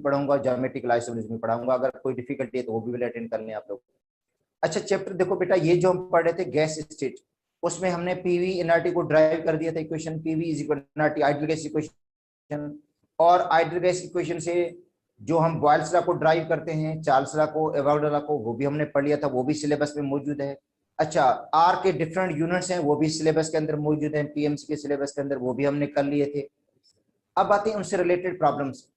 पढ़ाऊंगा, geometrical isomerism भी पढ़ाऊंगा। अगर कोई डिफिकल्टी है तो वो भी अटेंड कर लें आप लोग। अच्छा चैप्टर देखो बेटा, ये जो हम पढ़ रहे थे गैस स्टेट, उसमें हमने पीवी एनआरटी को ड्राइव कर दिया था equation, PV is equal NRT ideal gas equation. और आइडियल गैस इक्वेशन से जो हम बॉयल्स लॉ को ड्राइव करते हैं, चार्ल्स लॉ को, एवोगाड्रो लॉ को, वो भी हमने पढ़ लिया था, वो भी सिलेबस में मौजूद है। अच्छा आर के डिफरेंट यूनिट्स हैं, वो भी सिलेबस के अंदर मौजूद है, पीएमसी के सिलेबस के अंदर, वो भी हमने कर लिए थे। अब आते हैं उनसे रिलेटेड प्रॉब्लम्स।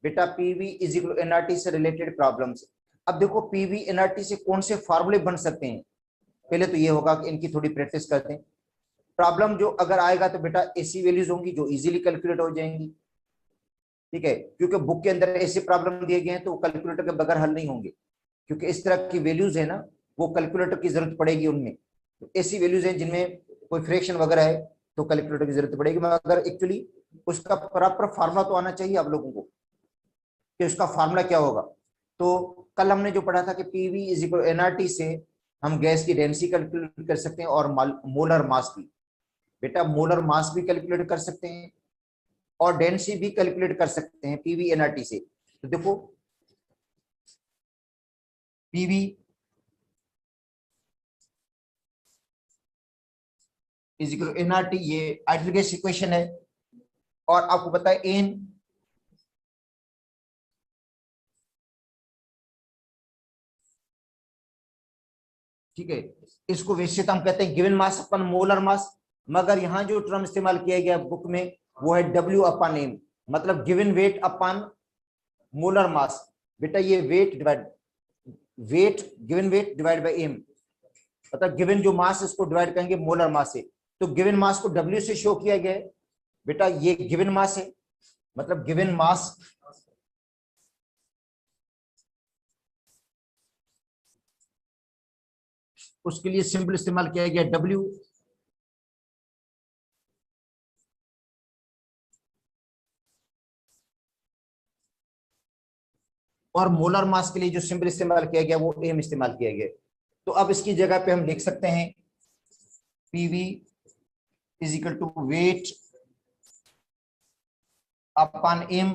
बेटा पीवी इज इक्वल एनआरटी से रिलेटेड प्रॉब्लम्स। अब देखो पीवी एनआरटी से कौन से फार्मूले बन सकते हैं, पहले तो ये होगा कि इनकी थोड़ी प्रैक्टिस करते हैं। प्रॉब्लम जो अगर आएगा तो बेटा ऐसी वैल्यूज होंगी जो इजीली कैलकुलेट हो जाएंगी, ठीक है, क्योंकि बुक के अंदर ऐसे प्रॉब्लम दिए गए हैं तो कैलकुलेटर के बगैर हल नहीं होंगे, क्योंकि इस तरह की वैल्यूज है ना, वो कैलकुलेटर की जरूरत पड़ेगी उनमें। तो ऐसी वैल्यूज हैं जिनमें कोई फ्रैक्शन वगैरह है तो कैलकुलेटर की जरूरत पड़ेगी, मगर एक्चुअली उसका प्रॉपर फार्मूला तो आना चाहिए आप लोगों को कि उसका फार्मूला क्या होगा। तो कल हमने जो पढ़ा था कि पीवी इज इक्वल एनआरटी से हम गैस की डेंसिटी कैलकुलेट कर सकते हैं और मोलर मास भी। बेटा मोलर मास भी कैलकुलेट कर सकते हैं और डेंसिटी भी कैलकुलेट कर सकते हैं पीवी एनआरटी से। तो देखो पीवी इज इक्वल एनआरटी, ये आइडियल गैस इक्वेशन है, और आपको पता है एन ठीक है, इसको वैसे तो हम कहते हैं गिवन मास अपन मोलर मास, मगर यहां जो टर्म इस्तेमाल किया गया बुक में वो है डब्ल्यू अपन एम, मतलब given weight upon molar mass. बेटा ये weight given weight divide by M, मतलब गिवन जो मास इसको डिवाइड करेंगे मोलर मास से, तो गिवन मास को डब्ल्यू से शो किया गया है। बेटा ये गिवन मास है, मतलब गिवन मास उसके लिए सिंपल इस्तेमाल किया गया डब्ल्यू, और मोलर मास के लिए जो सिंबल इस्तेमाल किया गया वो एम इस्तेमाल किया गया। तो अब इसकी जगह पे हम लिख सकते हैं PV is equal to weight upon M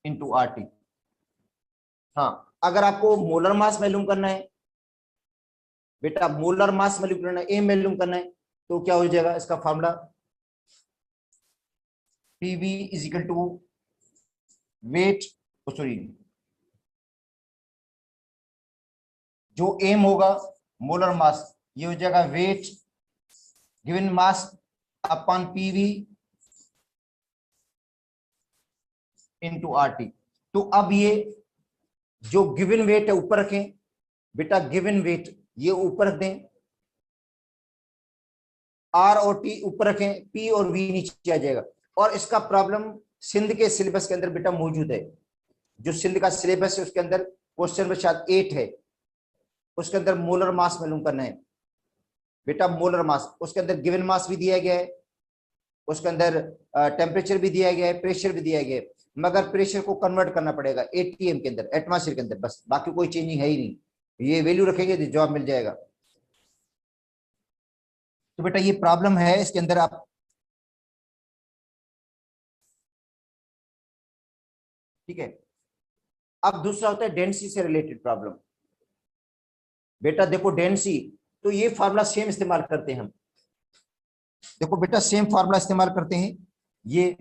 into R T. हाँ अगर आपको मोलर मास मालूम करना है, बेटा मोलर मास मालूम करना है, एम मालूम करना है, तो क्या हो जाएगा इसका formula, PV is equal to weight, sorry जो एम होगा मोलर मास, ये हो जाएगा weight given mass upon PV into R T. तो अब ये जो गिवन वेट है ऊपर रखें, बेटा गिवन वेट ये ऊपर रख दें, आर और टी ऊपर रखें, पी और वी नीचे आ जाएगा। और इसका प्रॉब्लम सिंध के सिलेबस के अंदर बेटा मौजूद है, जो सिंध का सिलेबस है उसके अंदर क्वेश्चन नंबर शायद 8 है, उसके अंदर मोलर मास मालूम करना है। बेटा मोलर मास उसके अंदर गिवन मास भी दिया गया है, उसके अंदर टेम्परेचर भी दिया गया है, प्रेशर भी दिया गया है, मगर प्रेशर को कन्वर्ट करना पड़ेगा एटीएम के अंदर, एटमॉस्फेयर के अंदर, बस बाकी कोई चेंजिंग है ही नहीं। ये वैल्यू रखेंगे तो जवाब मिल जाएगा। तो बेटा ये प्रॉब्लम है इसके अंदर आप, ठीक है। अब दूसरा होता है डेंसिटी से रिलेटेड प्रॉब्लम। बेटा देखो डेंसिटी, तो ये फार्मूला सेम इस्तेमाल करते हैं हम, देखो बेटा सेम फार्मूला इस्तेमाल करते हैं ये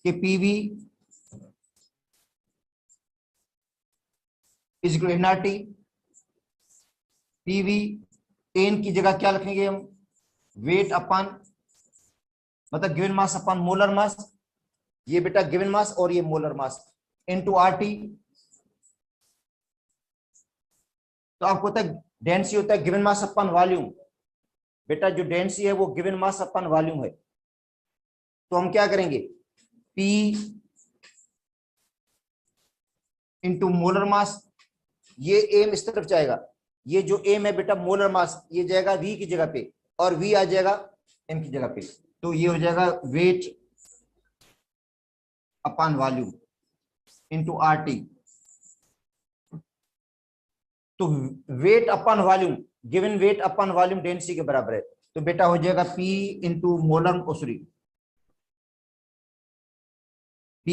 कि PV is equal NRT, PV N की जगह क्या रखेंगे हम, वेट अपॉन मतलब given mass upon molar mass, ये बेटा गिवन मास और ये मोलर मास इनटू आरटी। तो आपको होता है डेंसिटी होता है गिवन मास अपॉन वॉल्यूम, बेटा जो डेंसिटी है वो गिवन मास अपॉन वॉल्यूम है। तो हम क्या करेंगे, P इंटू मोलर मास, ये एम इस तरफ जाएगा, ये जो एम है बेटा मोलर मास ये जाएगा V की जगह पे और V आ जाएगा M की जगह पे, तो ये हो जाएगा weight upon volume into RT. तो weight upon volume, given weight upon volume density के बराबर है, तो बेटा हो जाएगा P into molar, sorry P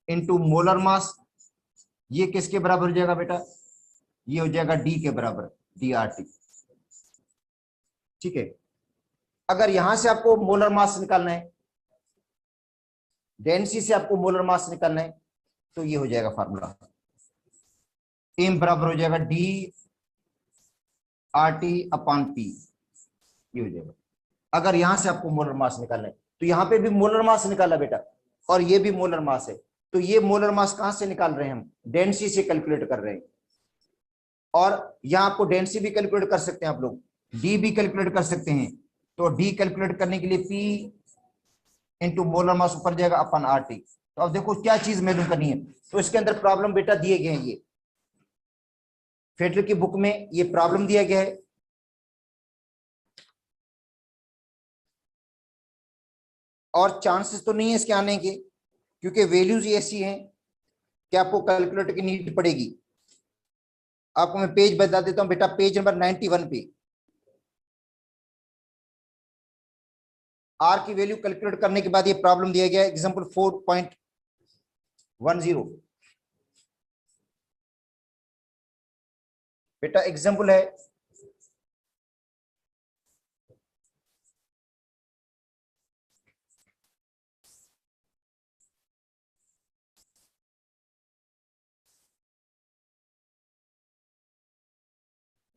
into molar mass, ये किसके बराबर हो जाएगा बेटा, ये हो जाएगा D के बराबर, DRT। ठीक है, अगर यहां से आपको मोलर मास निकालना है, डेंसिटी से आपको मोलर मास निकालना है, तो ये हो जाएगा फार्मूला, एम बराबर हो जाएगा DRT/P, ये हो जाएगा। अगर यहां से आपको मोलर मास निकालना है, तो यहां पे भी मोलर मास निकाला बेटा, और ये भी मोलर मास है, तो ये मोलर मास कहां से निकाल रहे हैं हम, डेंसिटी से कैलकुलेट कर रहे हैं। और यहां आपको डेंसिटी भी कैलकुलेट कर सकते हैं आप लोग, डी भी कैलकुलेट कर सकते हैं। तो डी कैलकुलेट करने के लिए पी इंटू मोलर मास ऊपर जाएगा अपन RT। तो अब देखो क्या चीज मालूम करनी है, तो इसके अंदर प्रॉब्लम बेटा दिए गए हैं, ये फेडरर की बुक में ये प्रॉब्लम दिया गया है। और चांसेस तो नहीं है इसके आने के, क्योंकि वैल्यूज ऐसी हैं कि आपको कैलकुलेटर की नीड पड़ेगी। आपको मैं पेज बता देता हूं बेटा, पेज नंबर 91 पे आर की वैल्यू कैलकुलेट करने के बाद ये प्रॉब्लम दिया गया है, एग्जांपल 4.10 बेटा, एग्जांपल है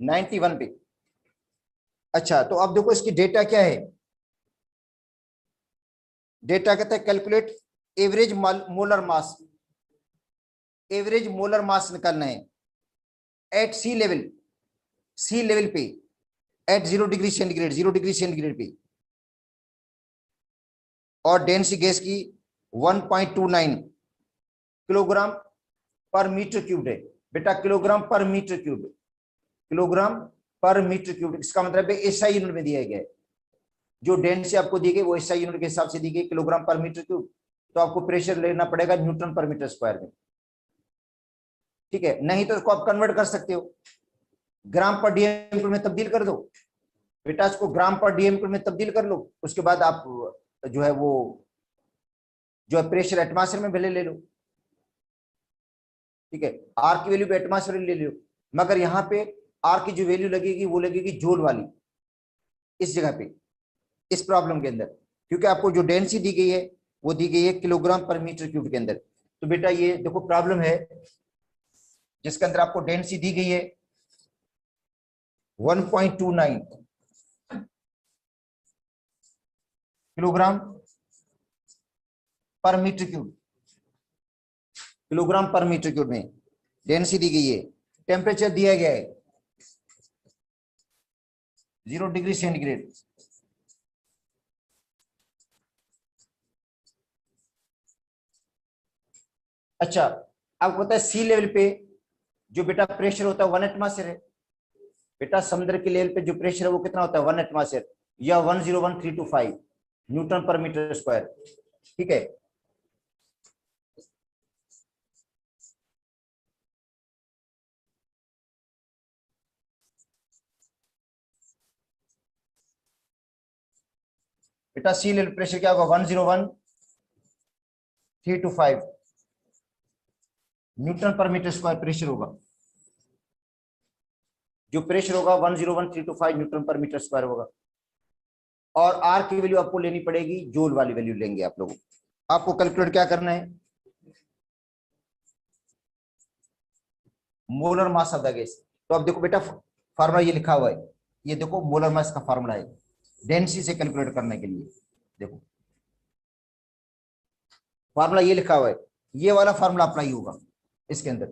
91 पे। अच्छा, तो अब देखो इसकी डेटा क्या है, डेटा कहता है calculate average molar mass, average molar mass निकालना है एट सी लेवल पे, at 0 degree centigrade, 0 degree centigrade पे, और डेंसिटी गैस की 1.29 किलोग्राम पर मीटर क्यूब है बेटा, किलोग्राम पर मीटर क्यूब, किलोग्राम पर मीटर क्यूब, इसका मतलब है एसआई यूनिट में दिया गया है। जो डेंसिटी आपको दी गई वो एसआई यूनिट के हिसाब से दी गई, किलोग्राम पर मीटर क्यूब। तो आपको प्रेशर लेना पड़ेगा न्यूटन पर मीटर स्क्वायर में। ठीक है, नहीं तो इसको आप कन्वर्ट कर सकते हो, ग्राम पर डीएम में तब्दील कर दो बेटा, इसको ग्राम पर डीएम में तब्दील कर लो। उसके बाद आप जो है वो जो है प्रेशर एटमॉस्फेयर में भले ले लो। ठीक है, आर की वैल्यू भी एटमॉस्फेयर ले लो, मगर यहाँ पे आर की जो वैल्यू लगेगी वो लगेगी जूल वाली, इस जगह पे, इस प्रॉब्लम के अंदर, क्योंकि आपको जो डेंसिटी दी गई है वो दी गई है किलोग्राम पर मीटर क्यूब के अंदर। तो बेटा ये देखो प्रॉब्लम है जिसके अंदर आपको डेंसिटी दी गई है 1.29 किलोग्राम पर मीटर क्यूब, किलोग्राम पर मीटर क्यूब में डेंसिटी दी गई है, टेम्परेचर दिया गया है 0 डिग्री सेंटीग्रेड। अच्छा, आपको पता है सी लेवल पे जो बेटा प्रेशर होता है 1 एटमॉस्फेयर है बेटा, समुद्र के लेवल पे जो प्रेशर है वो कितना होता है 1 एटमॉस्फेयर, या 101,325 न्यूटन पर मीटर स्क्वायर। ठीक है, बेटा सी लेवल प्रेशर क्या होगा 101,325 न्यूटन पर मीटर स्क्वायर प्रेशर होगा, जो प्रेशर होगा 101,325 न्यूटन पर मीटर स्क्वायर होगा। और आर की वैल्यू आपको लेनी पड़ेगी, जूल वाली वैल्यू लेंगे आप लोग। आपको कैलकुलेट क्या करना है, molar mass of the gas. तो अब देखो बेटा फार्मूला ये लिखा हुआ है, ये देखो मोलर मास का फार्मूला है डेंसिटी से कैलकुलेट करने के लिए। देखो फार्मूला ये लिखा हुआ है, ये वाला फार्मूला अप्लाई होगा इसके अंदर।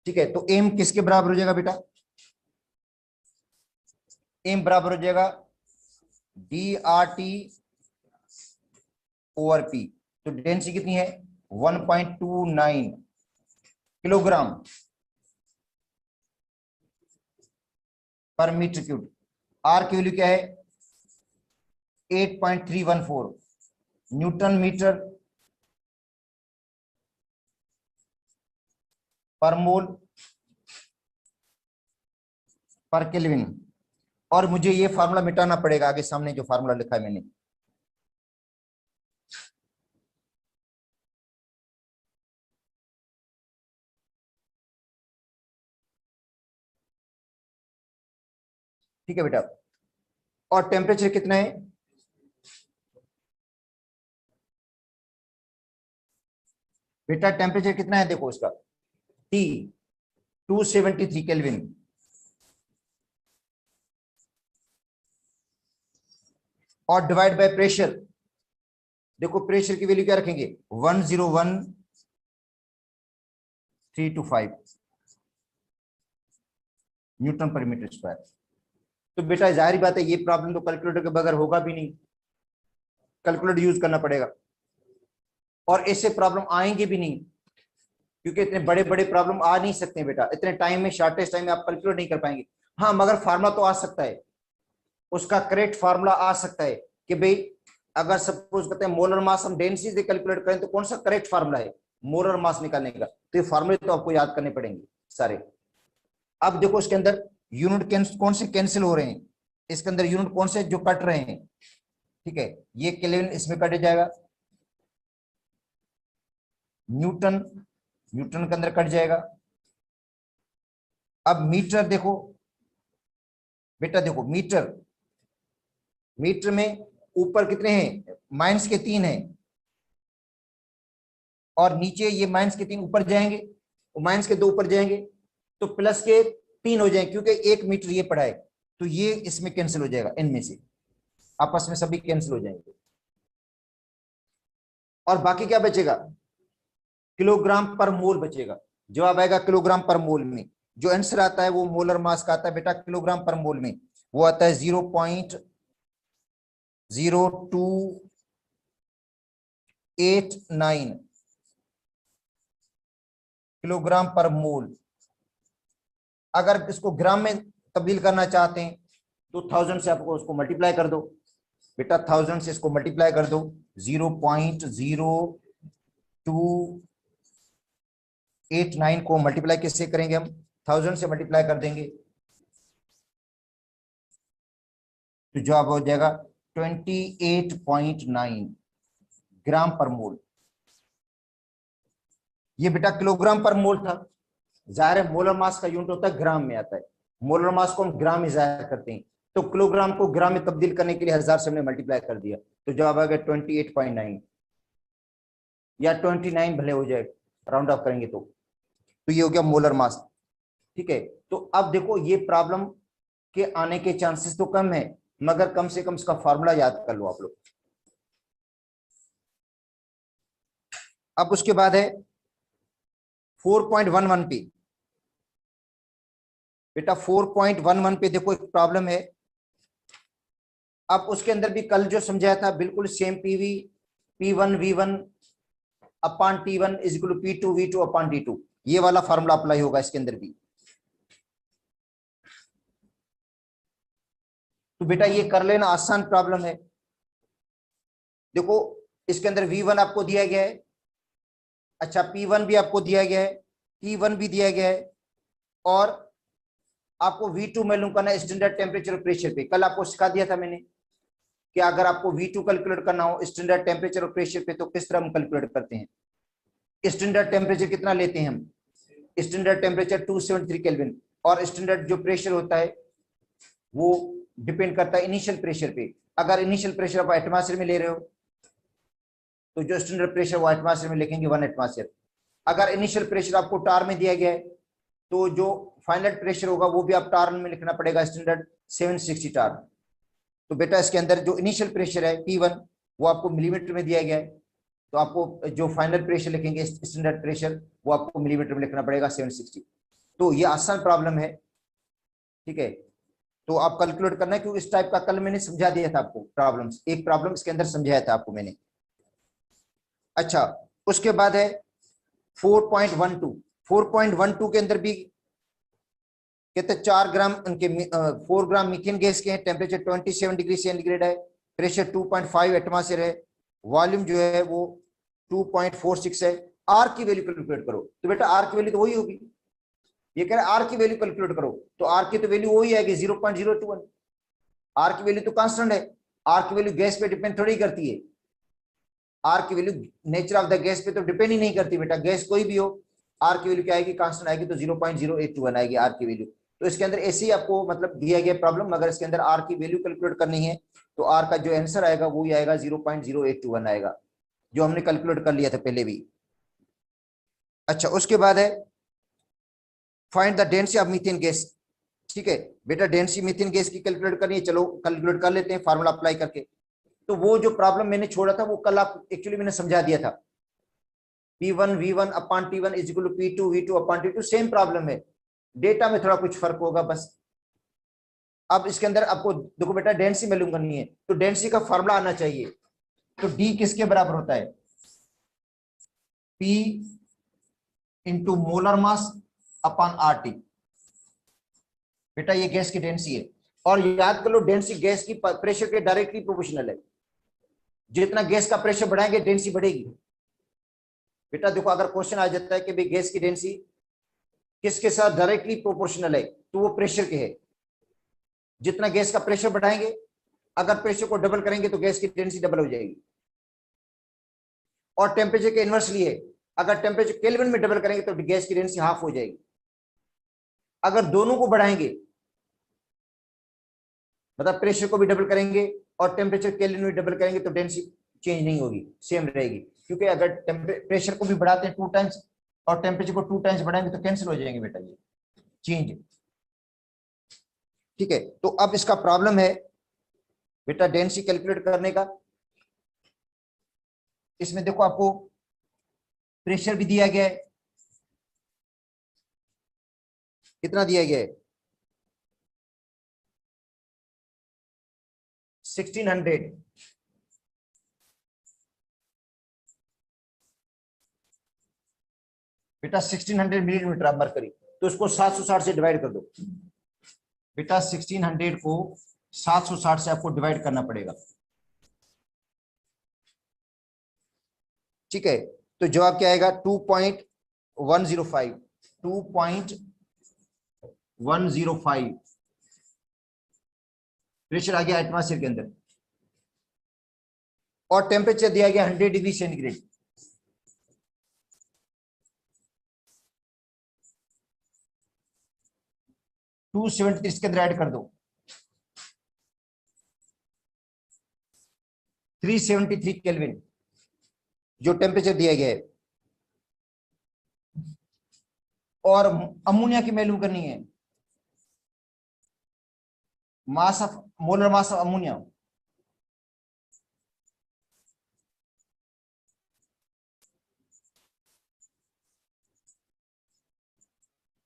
ठीक है, तो एम किसके बराबर हो जाएगा बेटा, एम बराबर हो जाएगा DRT/P। तो डेंसिटी कितनी है 1.29 किलोग्राम पर मीटर क्यूब। आर की वैल्यू क्या है 8.314 न्यूटन मीटर पर मोल पर केल्विन। और मुझे ये फार्मूला मिटाना पड़ेगा, आगे सामने जो फार्मूला लिखा है मैंने, ठीक है बेटा। और टेम्परेचर कितना है, बेटा टेम्परेचर कितना है देखो उसका, T 273 केल्विन। और डिवाइड बाय प्रेशर, देखो प्रेशर की वैल्यू क्या रखेंगे, 101325 न्यूटन पर मीटर स्क्वायर। तो बेटा जाहिर बात है ये प्रॉब्लम तो कैलकुलेटर के बगैर होगा भी नहीं, कैलकुलेटर यूज करना पड़ेगा। और ऐसे प्रॉब्लम आएंगे भी नहीं, क्योंकि इतने बड़े बड़े प्रॉब्लम आ नहीं सकते हैं बेटा, इतने टाइम में, शॉर्टेस्ट टाइम में आप कैलकुलेट नहीं कर पाएंगे। हाँ मगर फार्मूला तो आ सकता है, उसका करेक्ट फार्मूला आ सकता है कि भाई अगर सपोज करते हैं मोलर मास हम डेंसिटी से कैलकुलेट करें तो कौन सा करेक्ट फार्मूला है मोलर मास निकालने का, तो ये फार्मूले तो आपको याद करने पड़ेंगे सारे। अब देखो इसके अंदर यूनिट कौन से कैंसिल हो रहे हैं, इसके अंदर यूनिट कौन से जो कट रहे हैं, ठीक है, ये केल्विन इसमें कट जाएगा, न्यूटन न्यूटन के अंदर कट जाएगा। अब मीटर देखो बेटा, देखो मीटर, मीटर में ऊपर कितने हैं, माइनस के 3 हैं, और नीचे ये माइनस के 3 ऊपर जाएंगे, माइनस के 2 ऊपर जाएंगे, तो प्लस के 3 हो जाएंगे, क्योंकि 1 मीटर ये पड़ा है, तो ये इसमें कैंसिल हो जाएगा, इनमें से आपस में सभी कैंसिल हो जाएंगे। और बाकी क्या बचेगा, किलोग्राम पर मोल बचेगा। जवाब आएगा किलोग्राम पर मोल में, जो आंसर आता है वो मोलर मास का आता है बेटा किलोग्राम पर मोल में, वो आता है 0.0289 किलोग्राम पर मोल। अगर इसको ग्राम में तब्दील करना चाहते हैं तो 1000 से आपको उसको मल्टीप्लाई कर दो बेटा, 1000 से इसको मल्टीप्लाई कर दो, 0.0289 को मल्टीप्लाई किससे करेंगे हम, 1000 से मल्टीप्लाई कर देंगे, तो जवाब हो जाएगा 28.9 ग्राम पर मोल। ये बेटा किलोग्राम पर मोल था, जाहिर है मोलर मास का यूनिट होता है ग्राम में आता है, मोलर मास को हम ग्राम में जाहिर करते हैं, तो किलोग्राम को ग्राम में तब्दील करने के लिए 1000 से हमने मल्टीप्लाई कर दिया, तो जवाब आ गया 28.9 या 29 भले हो जाए, राउंड ऑफ करेंगे तो ये हो गया मोलर मास। ठीक है, तो अब देखो ये प्रॉब्लम के आने के चांसेस तो कम है, मगर कम से कम इसका फॉर्मूला याद कर लो आप लोग। अब उसके बाद है 4.11 पे बेटा, 4.11 पे देखो एक प्रॉब्लम है। अब उसके अंदर भी कल जो समझाया था बिल्कुल same, PV P1 V1 upon T1 is equal to P2 V2 upon T2, ये वाला फार्मूला अप्लाई होगा इसके अंदर भी। तो बेटा ये कर लेना, आसान प्रॉब्लम है। देखो इसके अंदर V1 आपको दिया गया है, अच्छा P1 भी आपको दिया गया है, T1 भी दिया गया है, और आपको V2 मालूम करना है स्टैंडर्ड टेम्परेचर और प्रेशर पे। कल आपको सिखा दिया था मैंने कि अगर आपको V2 कैलकुलेट करना हो स्टैंडर्ड टेम्परेचर और प्रेशर पे तो किस तरह हम कैलकुलेट करते हैं। स्टैंडर्ड टेम्परेचर कितना लेते हैं हम, स्टैंडर्ड टेम्परेचर 273 केल्विन, और स्टैंडर्ड जो प्रेशर होता है वो डिपेंड करता है इनिशियल प्रेशर पे। अगर इनिशियल प्रेशर आप एटमॉस्फेयर में ले रहे हो तो जो स्टैंडर्ड प्रेशर वो एटमॉस्फेयर में लिखेंगे 1 एटमॉस्फेयर। अगर इनिशियल प्रेशर आपको टार में दिया गया है तो जो फाइनल प्रेशर होगा वो भी आप टार में लिखना पड़ेगा, स्टैंडर्ड 760 टार। तो बेटा इसके अंदर जो इनिशियल प्रेशर है P1 वो आपको मिलीमीटर में दिया गया है, तो आपको जो फाइनल प्रेशर लिखेंगे स्टैंडर्ड प्रेशर वो आपको मिलीमीटर में लिखना पड़ेगा 760। तो ये आसान प्रॉब्लम है, ठीक है, तो आप कैलकुलेट करना है, क्योंकि इस टाइप का कल मैंने समझा दिया था आपको प्रॉब्लम्स, एक प्रॉब्लम इसके अंदर समझाया था आपको मैंने। अच्छा उसके बाद है 4.12, 4.12 के अंदर भी कहते 4 ग्राम उनके 4 ग्राम मीथेन गैस के हैं, टेम्परेचर 27 डिग्री सेंटीग्रेड है, प्रेशर 2.5 एटमॉस्फेयर है, वॉल्यूम जो है वो 2.46 है। आर की वैल्यू कैलकुलेट करो, तो बेटा आर की वैल्यू तो वही होगी, ये कह रहे आर की वैल्यू कैलकुलेट करो, तो आर की तो वैल्यू वही आएगी 0.021। आर की वैल्यू तो कांस्टेंट है, आर की वैल्यू गैस पे डिपेंड थोड़ी करती है, आर की value nature of the gas पे तो डिपेंड ही नहीं करती बेटा, गैस कोई भी हो आर की वैल्यू क्या आएगी, कांस्टेंट आएगी, तो 0.0821 आएगी आर की वैल्यू। तो इसके अंदर ऐसे ही आपको मतलब दिया गया प्रॉब्लम, अगर इसके अंदर आर की वैल्यू कैलकुलेट करनी है तो आर का जो आंसर आएगा वो ही आएगा 0.0821 आएगा, जो हमने कैलकुलेट कर लिया था पहले भी। अच्छा, उसके बाद है find the density of methane gas. ठीक है बेटा, डेंसिटी मीथेन गैस की कैलकुलेट करनी है, चलो कैलकुलेट कर लेते हैं फार्मूला अप्लाई करके। तो वो जो प्रॉब्लम मैंने छोड़ा था वो कल आप एक्चुअली मैंने समझा दिया था, P1 V1 upon T1 is equal to P2 V2 upon T2, same problem है, डेटा में थोड़ा कुछ फर्क होगा बस। अब इसके अंदर आपको देखो बेटा डेंसिटी मालूम करनी है, तो डेंसिटी का फार्मूला आना चाहिए। तो D किसके बराबर होता है? P into molar mass upon RT। बेटा ये गैस की डेंसिटी है, और याद कर लो डेंसिटी गैस की प्रेशर के डायरेक्टली प्रोपोर्शनल है। जितना गैस का प्रेशर बढ़ाएंगे डेंसिटी बढ़ेगी। बेटा देखो अगर क्वेश्चन आ जाता है कि भाई गैस की डेंसिटी किसके साथ डायरेक्टली प्रोपोर्शनल है, तो वो प्रेशर के है। जितना गैस का प्रेशर बढ़ाएंगे, अगर प्रेशर को डबल करेंगे तो गैस की डेंसिटी डबल हो जाएगी। और टेम्परेचर के इनवर्सली है, अगर टेम्परेचर केल्विन में डबल करेंगे तो गैस की डेंसिटी हाफ हो जाएगी। अगर दोनों को बढ़ाएंगे, मतलब प्रेशर को भी डबल करेंगे और टेम्परेचर केल्विन में डबल करेंगे, तो डेंसिटी चेंज नहीं होगी, सेम रहेगी। क्योंकि अगर प्रेशर को भी बढ़ाते हैं 2 टाइम्स और टेम्परेचर को 2 टाइम्स बढ़ाएंगे तो कैंसिल हो जाएंगे बेटा ये चेंज। ठीक है, तो अब इसका प्रॉब्लम है बेटा डेंसिटी कैलकुलेट करने का। इसमें देखो आपको प्रेशर भी दिया गया है, कितना दिया गया है? 1600। बेटा 1600 मिलीमीटर ऑफ मरकरी, तो उसको 760 से डिवाइड कर दो। बेटा 1600 को 760 से आपको डिवाइड करना पड़ेगा। ठीक है, तो जवाब क्या आएगा? 2.105। 2.105 प्रेशर आ गया एटमॉस्फेयर के अंदर, और टेम्परेचर दिया गया 100 डिग्री सेंटीग्रेड। टू 273 इसके अंदर ऐड कर दो, 373 केल्विन जो टेम्परेचर दिया गया है। और अमोनिया की वैल्यू करनी है, mass of molar mass of ammonia.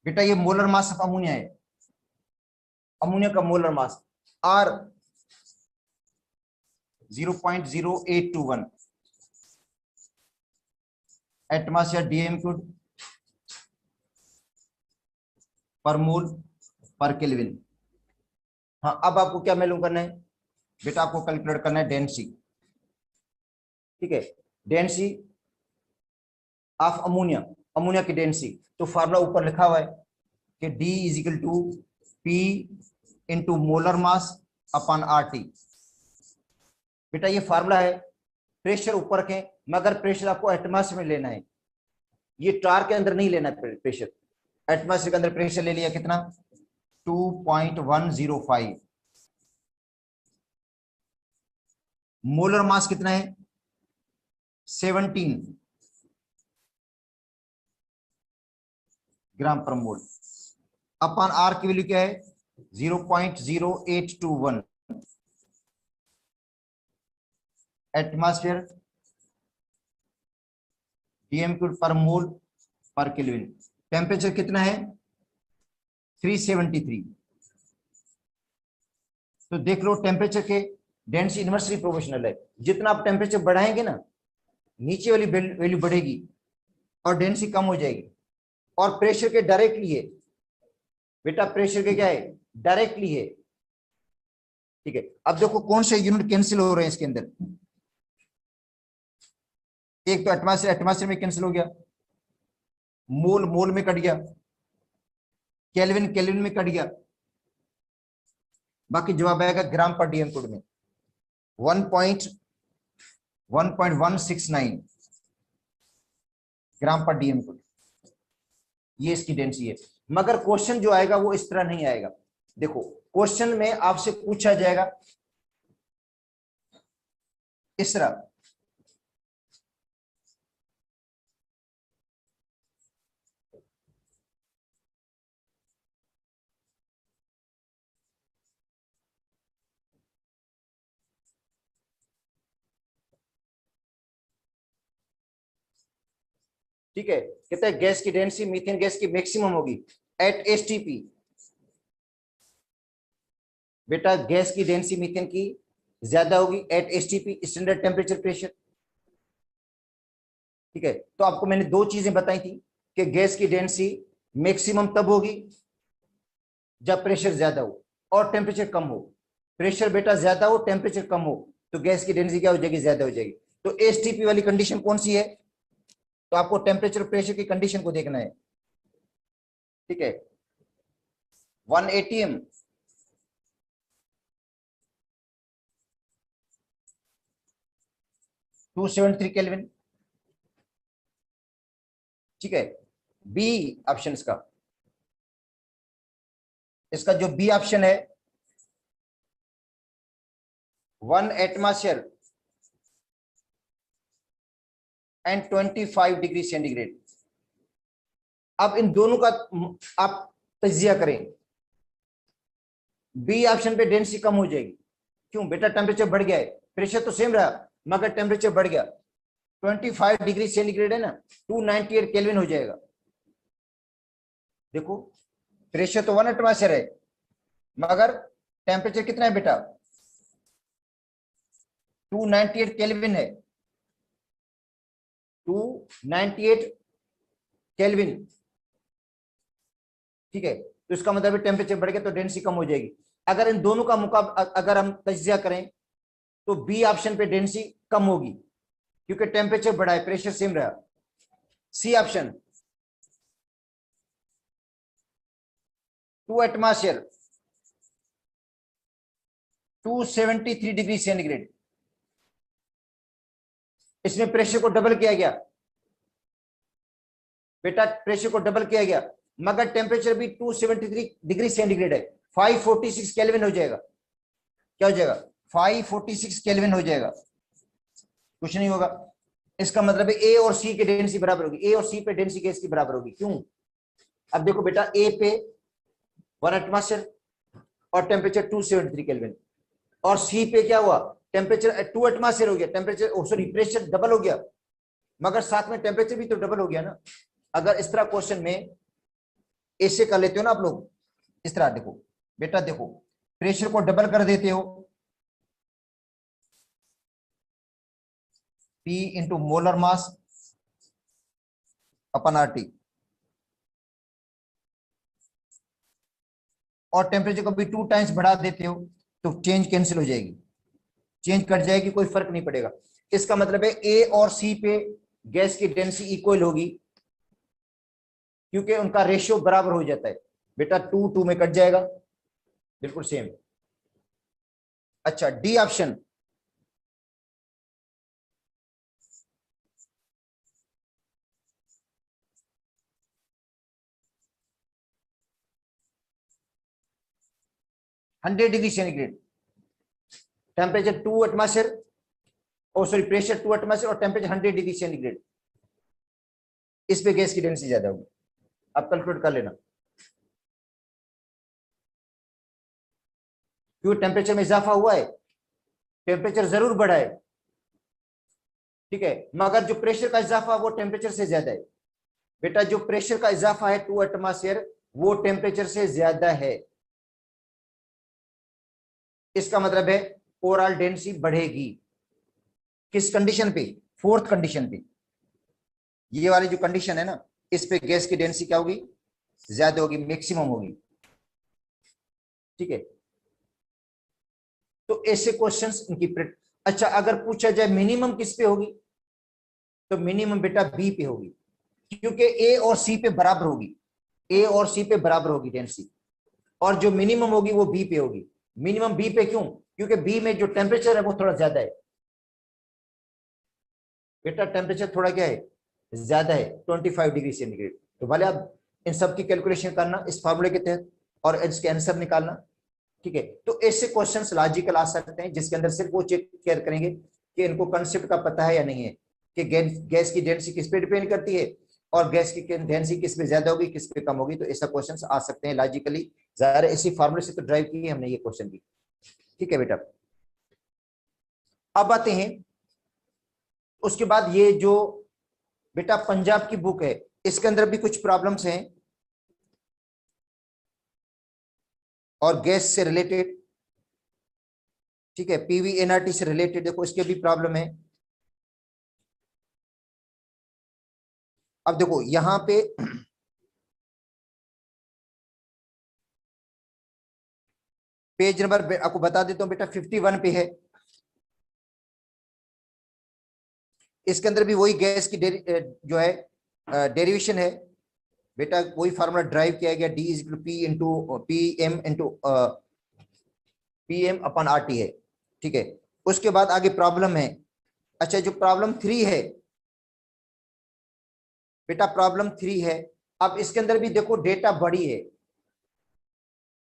बेटा ये मोलर मास ऑफ अमोनिया है, अमोनिया का मोलर मास आर 0.0821 एटमॉस्फेयर डीएम³ पर मोल पर केल्विन। हाँ, अब आपको क्या मालूम करना है बेटा? आपको कैलकुलेट करना है डेंसिटी। ठीक है, डेंसिटी ऑफ अमोनिया, अमोनिया की डेंसिटी। तो फार्मूला ऊपर लिखा हुआ है कि D is equal to P into molar mass upon RT। बेटा ये फार्मूला है, प्रेशर ऊपर के, मगर प्रेशर आपको एटमॉस्फेयर में लेना है, ये टार के अंदर नहीं लेना है प्रेशर। एटमॉस्फेयर के अंदर प्रेशर ले लिया कितना? 2.105। मोलर मास कितना है? 17 ग्राम पर मोल। अपॉन आर की वैल्यू क्या है? 0.0821 एटमॉस्फेयर डीएम³ पर मोल पर केल्विन। टेम्परेचर कितना है? 373। तो देख लो टेम्परेचर के डेंसिटी इनवर्सली प्रोपोर्शनल है। जितना आप टेम्परेचर बढ़ाएंगे ना, नीचे वाली वैल्यू बढ़ेगी और डेंसिटी कम हो जाएगी। और प्रेशर के डायरेक्टली है बेटा, प्रेशर के क्या है? डायरेक्टली है। ठीक है, अब देखो कौन से यूनिट कैंसिल हो रहे हैं इसके अंदर। एक तो एटमॉस्फेयर, एटमॉस्फेयर में कैंसिल हो गया, मोल मोल में कट गया, केल्विन केल्विन में कट गया। बाकी जवाब आएगा ग्राम पर डीएम³ में 1.169 ग्राम पर डीएम³। ये इसकी डेंसिटी है। मगर क्वेश्चन जो आएगा वो इस तरह नहीं आएगा। देखो क्वेश्चन में आपसे पूछा जाएगा इस तरह, ठीक है, कहते हैं गैस की डेंसिटी मीथेन गैस की मैक्सिमम होगी एट एसटीपी। बेटा गैस की डेंसिटी मीथेन की ज्यादा होगी at STP, standard temperature pressure. ठीक है, तो आपको मैंने दो चीजें बताई थी कि गैस की डेंसिटी मैक्सिमम तब होगी जब प्रेशर ज्यादा हो और टेम्परेचर कम हो। प्रेशर बेटा ज्यादा हो टेम्परेचर कम हो तो गैस की डेंसिटी क्या हो जाएगी, ज्यादा हो जाएगी। तो एसटीपी वाली कंडीशन कौन सी है, तो आपको टेम्परेचर प्रेशर की कंडीशन को देखना है। ठीक है, 1 atm 273 केल्विन। ठीक है, बी ऑप्शन इसका जो बी ऑप्शन है 1 एटमॉस्फेयर एंड 25 डिग्री सेंटीग्रेड। अब इन दोनों का आप तजिया करें, बी ऑप्शन पे डेंसिटी कम हो जाएगी। क्यों बेटा, टेम्परेचर बढ़ गया है, प्रेशर तो सेम रहा मगर टेम्परेचर बढ़ गया। 25 डिग्री सेंटीग्रेड है ना, 298 केल्विन हो जाएगा। देखो प्रेशर तो 1 एटमॉस्फेयर है मगर टेम्परेचर कितना है बेटा, 298 केल्विन है, 298 केल्विन। ठीक है, तो इसका मतलब टेम्परेचर बढ़ गया तो डेंसिटी कम हो जाएगी। अगर इन दोनों का मुकाबला अगर हम तजिया करें तो बी ऑप्शन पे डेंसिटी कम होगी क्योंकि टेम्परेचर बढ़ा है, प्रेशर सेम रहा। C option 2 atmosphere 273 degree centigrade, इसमें प्रेशर को डबल किया गया बेटा, प्रेशर को डबल किया गया मगर टेम्परेचर भी 273 डिग्री सेंटीग्रेड है, 546 केल्विन हो जाएगा। क्या हो जाएगा, 546 केल्विन हो जाएगा, कुछ नहीं होगा। इसका मतलब है ए और सी की डेंसिटी बराबर होगी, ए और सी पे डेंसिटी गैस की बराबर होगी। क्यों, अब देखो बेटा ए पे 1 एटमॉस्फेयर और टेम्परेचर 273 केल्विन और सी पे क्या हुआ, टेम्परेचर 2 एटमॉस्फेयर हो गया, टेम्परेचर सॉरी प्रेशर डबल हो गया मगर साथ में टेम्परेचर भी तो डबल हो गया ना। अगर इस तरह क्वेश्चन में ऐसे कर लेते हो ना आप लोग, इस तरह देखो बेटा, देखो प्रेशर को डबल कर देते हो, P इंटू मोलर मास अपन RT, और टेम्परेचर को भी 2 टाइम्स बढ़ा देते हो तो चेंज कैंसिल हो जाएगी, चेंज कट जाएगी, कोई फर्क नहीं पड़ेगा। इसका मतलब है ए और सी पे गैस की डेंसिटी इक्वल होगी क्योंकि उनका रेशियो बराबर हो जाता है बेटा, 2 2 में कट जाएगा, बिल्कुल सेम। अच्छा D option 100 degree centigrade, temperature 2 atmosphere और सॉरी प्रेशर 2 एटमॉस्फेयर और टेम्परेचर 100 डिग्री सेंटीग्रेड, इस पे गैस की डेंसिटी ज्यादा होगी। आप कैलकुलेट कर लेना, क्यों टेम्परेचर में इजाफा हुआ है, टेम्परेचर जरूर बढ़ा है, ठीक है, मगर जो प्रेशर का इजाफा वो टेम्परेचर से ज्यादा है। बेटा जो प्रेशर का इजाफा है 2 एटमॉस्फेयर वो टेम्परेचर से ज्यादा है, इसका मतलब है ओवरऑल डेंसिटी बढ़ेगी। किस कंडीशन पे, फोर्थ कंडीशन पे, ये वाली जो कंडीशन है ना, इस पे गैस की डेंसिटी क्या होगी, ज्यादा होगी, मैक्सिमम होगी। ठीक है, तो ऐसे क्वेश्चंस इनकी अच्छा अगर पूछा जाए मिनिमम किस पे होगी, तो मिनिमम बेटा बी पे होगी क्योंकि ए और सी पे बराबर होगी, ए और सी पे बराबर होगी डेंसिटी, और जो मिनिमम होगी वो बी पे होगी। मिनिमम बी पे क्यों, क्योंकि बी में जो टेम्परेचर है वो थोड़ा ज्यादा है बेटा, टेम्परेचर थोड़ा क्या है, ज्यादा है 25 डिग्री सेंटीग्रेड। तो भले आप इन सब की कैलकुलेशन करना इस फॉर्मूले के तहत और इसके आंसर निकालना। ठीक है, तो ऐसे क्वेश्चंस लॉजिकल आ सकते हैं जिसके अंदर सिर्फ वो चेक केयर करेंगे कि इनको कंसेप्ट का पता है या नहीं है, कि गैस की डेंसिटी किस पे डिपेंड करती है और गैस की डेंसिटी किस पे ज्यादा होगी किस पे कम होगी। तो ऐसा क्वेश्चंस आ सकते हैं लॉजिकली, जाहिर है इसी फॉर्मूले से तो ड्राइव किए हमने ये क्वेश्चन भी। ठीक है बेटा, अब आते हैं उसके बाद ये जो बेटा पंजाब की बुक है इसके अंदर भी कुछ प्रॉब्लम्स हैं और गैस से रिलेटेड। ठीक है, पीवी एनआरटी से रिलेटेड देखो इसके भी प्रॉब्लम है। अब देखो यहां पे पेज नंबर आपको बता देता हूं बेटा 51 पे है। इसके अंदर भी वही गैस की जो है डेरिवेशन है बेटा, वही फार्मूला ड्राइव किया गया, D is P into P M upon R T है। ठीक है, उसके बाद आगे प्रॉब्लम है। अच्छा, जो प्रॉब्लम 3 है बेटा, प्रॉब्लम 3 है। अब इसके अंदर भी देखो डेटा बड़ी है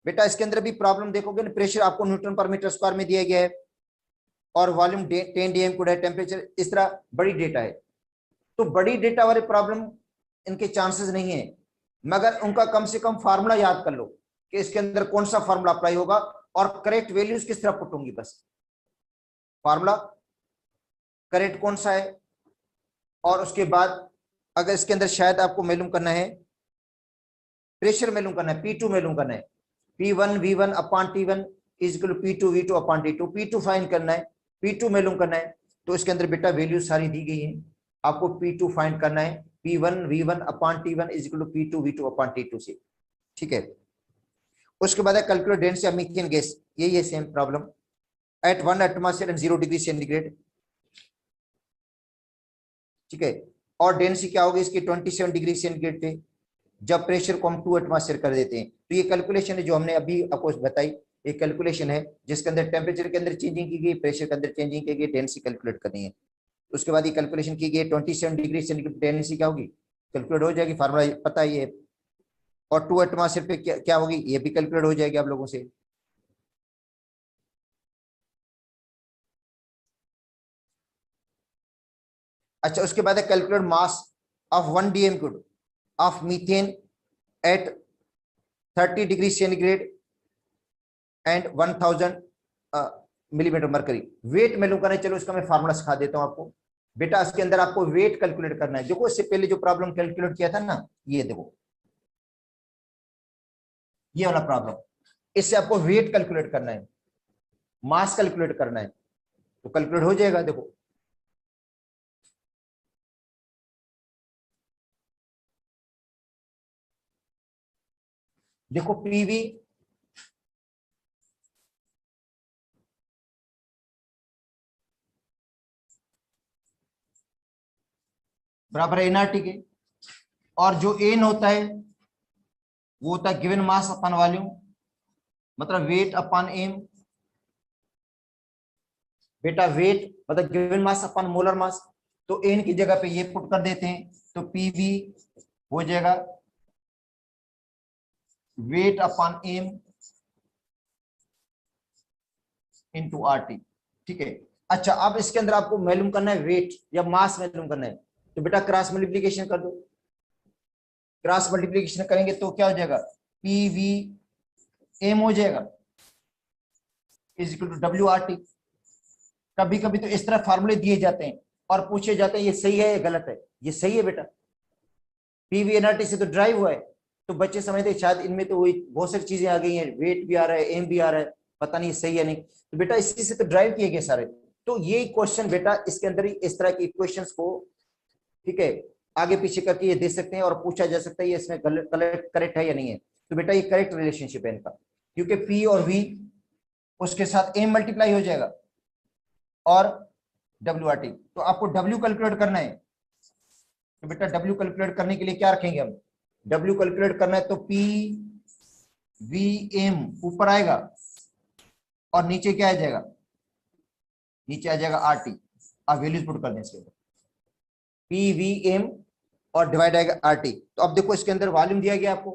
बेटा, इसके अंदर भी प्रॉब्लम देखोगे ना, प्रेशर आपको न्यूटन पर मीटर स्क्वायर में दिया गया है और वॉल्यूम 10 डीएम कोड है, टेम्परेचर इस तरह बड़ी डेटा है। तो बड़ी डेटा वाले प्रॉब्लम इनके चांसेस नहीं है, मगर उनका कम से कम फार्मूला याद कर लो कि इसके अंदर कौन सा फार्मूला अप्लाई होगा और करेक्ट वैल्यूज किस तरह पुट होंगी। बस फार्मूला करेक्ट कौन सा है, और उसके बाद अगर इसके अंदर शायद आपको मालूम करना है, प्रेशर मालूम करना है, P2 मालूम करना है, P1 V1 upon T1 is equal to P2 V2 upon T2, P2 find करना है, P2 मालूम करना है। तो इसके अंदर बेटा वैल्यू सारी दी गई है, आपको P2 फाइंड करना है, P1 V1 upon T1 is equal to P2 V2 upon T2 से। ठीक है, उसके बाद है calculate density of methane gas, यही है same problem at 1 atmosphere and 0 degree centigrade. ठीक है, और डेंसिटी क्या होगी इसकी 27 डिग्री सेंटीग्रेड पे, जब प्रेशर को हम 2 एटमॉस्फेयर कर देते हैं। तो ये कैलकुलेशन है जो हमने अभी आपको बताई, ये कैलकुलेशन है जिसके अंदर टेम्परेचर के अंदर चेंजिंग की गई, प्रेशर के अंदर चेंजिंग की गई, डेंसिटी कैलकुलेट करनी है। उसके बाद ये कैलकुलेशन की गई 27 डिग्री सेंटीग्रेड, डेंसिटी क्या होगी कैलकुलेट हो जाएगी, फार्मूला पता ही है। और 2 एटमॉस्फेयर पे क्या होगी ये भी कैलकुलेट हो जाएगी आप लोगों से। अच्छा, उसके बाद है calculate mass of 1 DM cube of methane at 30 degree centigrade and 1000 millimetre mercury. Weight मालूम करना है, चलो इसका मैं फार्मूला सिखा देता हूं आपको बेटा। इसके अंदर आपको वेट कैलकुलेट करना है। देखो इससे पहले जो प्रॉब्लम कैलकुलेट किया था ना, ये देखो ये वाला प्रॉब्लम, इससे आपको वेट कैलकुलेट करना है, मास कैलकुलेट करना है, तो कैलकुलेट हो जाएगा। देखो देखो पीवी बराबर है एनआरटी के, और जो एन होता है वो होता है गिवन मास अपन वॉल्यूम, मतलब वेट अपन एम बेटा, वेट मतलब गिवन मास अपन मोलर मास। तो एन की जगह पे ये पुट कर देते हैं, तो पीवी हो जाएगा वेट अपन एम इंटू आर टी। ठीक है, अच्छा अब इसके अंदर आपको मालूम करना है वेट या मास मालूम करना है, तो बेटा क्रॉस मल्टीप्लीकेशन कर दो। क्रॉस मल्टीप्लीकेशन करेंगे तो क्या हो जाएगा, पी वी एम हो जाएगा is equal to W R T. कभी कभी तो इस तरह फार्मूले दिए जाते हैं और पूछे जाते हैं ये सही है या गलत है। ये सही है बेटा, पीवी एनआरटी से तो ड्राइव हुआ है, तो बच्चे समझते शायद इनमें तो वही बहुत सारी चीजें आ गई हैं, वेट भी आ रहा है एम भी आ रहा है, पता नहीं सही है नहीं। तो बेटा इसी से तो ड्राइव किए गए सारे। तो ये क्वेश्चन बेटा इसके अंदर ही इस तरह के इक्वेशंस को, ठीक है, आगे पीछे करके ये दे सकते हैं और पूछा जा सकता है ये इसमें करेक्ट है या नहीं है। तो बेटा ये करेक्ट रिलेशनशिप है इनका, क्योंकि पी और वी उसके साथ एम मल्टीप्लाई हो जाएगा और डब्ल्यू आर टी। तो आपको डब्ल्यू कैलकुलेट करना है, तो बेटा डब्ल्यू कैलकुलेट करने के लिए क्या रखेंगे हम, डब्ल्यू कैलकुलेट करना है तो पी वी एम ऊपर आएगा और नीचे क्या आ जाएगा, नीचे आ जाएगा आर टी। आप वैल्यूज पुट कर दें इसके ऊपर, पी वी एम और डिवाइड आएगा RT। तो अब देखो इसके अंदर वॉल्यूम दिया गया, आपको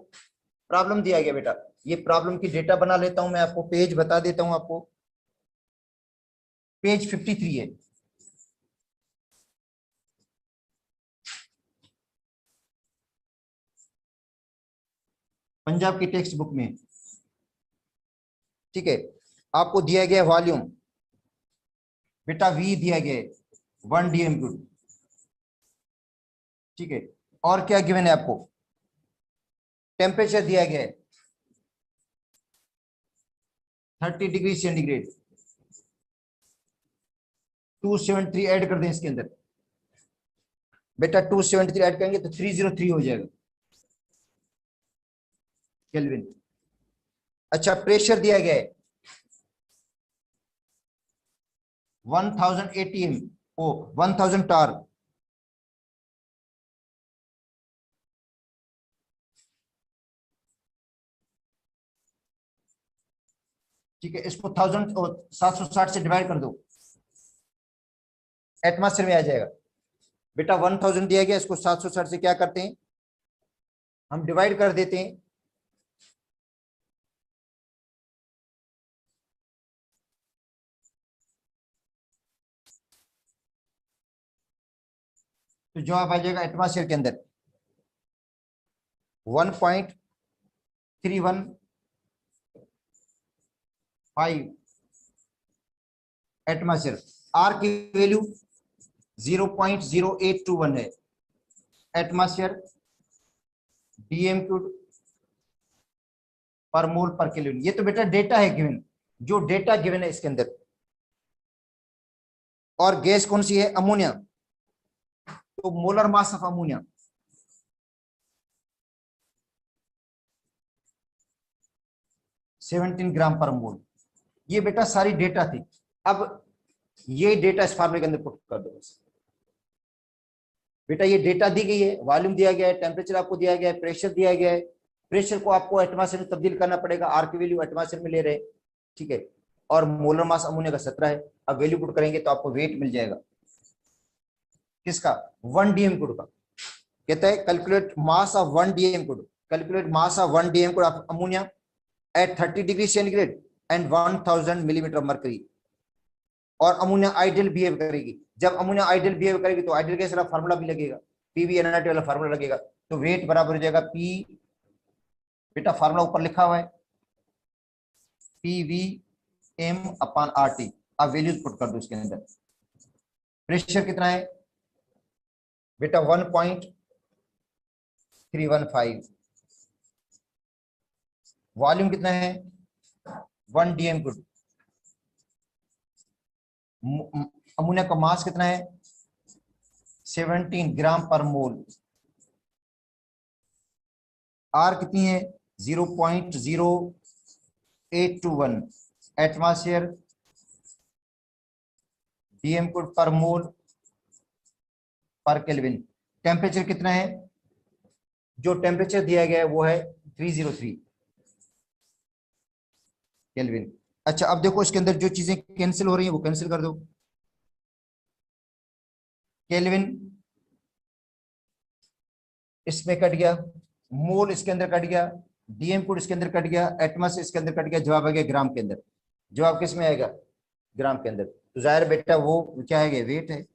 प्रॉब्लम दिया गया बेटा। ये प्रॉब्लम की डेटा बना लेता हूं मैं, आपको पेज बता देता हूं, आपको पेज 53 है। पंजाब की टेक्स्ट बुक में, ठीक है। आपको दिया गया वॉल्यूम बेटा V दिया गया है 1 dm³, ठीक है। और क्या गिवन है आपको, टेम्परेचर दिया गया है 30 डिग्री सेंटीग्रेड। 273 ऐड कर दें इसके अंदर बेटा, 273 ऐड करेंगे तो 303 हो जाएगा केल्विन। अच्छा, प्रेशर दिया गया है 1000 ATM, ओ 1000 टार, ठीक है। इसको 760 से डिवाइड कर दो, एटमॉस्फेयर में आ जाएगा बेटा। 1000 दिया गया, इसको 760 से क्या करते हैं हम, डिवाइड कर देते हैं। तो जवाब आ जाएगा एटमॉस्फेयर के अंदर 1.315 एटमॉस्फेयर। आर की वैल्यू 0.0821 है। एटमॉस्फेयर dm³ पर मोल पर केल्विन। ये तो बेटा डेटा है गिवन, जो डेटा गिवन है इसके अंदर। और गैस कौन सी है, अमोनिया। तो मोलर मास ऑफ अमोनिया 17 ग्राम पर मोल। ये बेटा सारी डेटा थी। अब ये डेटा इस फार्मूले के अंदर पुट कर दो बस बेटा। ये डेटा दी गई है, वॉल्यूम दिया गया है, टेम्परेचर आपको दिया गया है, प्रेशर दिया गया है। प्रेशर को आपको एटमॉस्फेयर में तब्दील करना पड़ेगा, आर की वैल्यू एटमॉस्फेयर में ले रहे हैं, ठीक है। और मोलर मास अमोनिया का 17 है। अब वैल्यू पुट करेंगे तो आपको वेट मिल जाएगा किसका, 1 dm³ का। कहता है calculate mass of 1 dm³, calculate mass of 1 dm³ of ammonia at 30 degree centigrade and 1000 millimetre of mercury. और अमोनिया आइडियल बिहेव करेगी। जब अमोनिया आइडियल बिहेव करेगी तो आइडियल गैस वाला फार्मूला भी लगेगा, पीवी एनआरटी वाला फार्मूला लगेगा। तो वेट बराबर हो जाएगा पी, बेटा फार्मूला ऊपर लिखा हुआ है PVm/RT। अब वैल्यूज पुट कर दो इसके अंदर। प्रेशर कितना है बेटा 1.315। वॉल्यूम कितना है 1 dm³। अमोनिया का मास कितना है 17 ग्राम पर मोल। आर कितनी है 0.0821 एटमॉस्फेयर dm³ पर मोल पर केल्विन। टेम्परेचर कितना है, जो टेम्परेचर दिया गया है वो है 303 केल्विन। अच्छा, अब देखो इसके अंदर जो चीजें कैंसिल हो रही हैं वो कैंसिल कर दो। केल्विन इसमें कट गया, मोल इसके अंदर कट गया, dm³ इसके अंदर कट गया, एटमॉस्फेयर इसके अंदर कट गया। जवाब आ गया ग्राम के अंदर। जवाब किस में आएगा, ग्राम के अंदर। तो जाहिर बेटा वो क्या है, वेट है,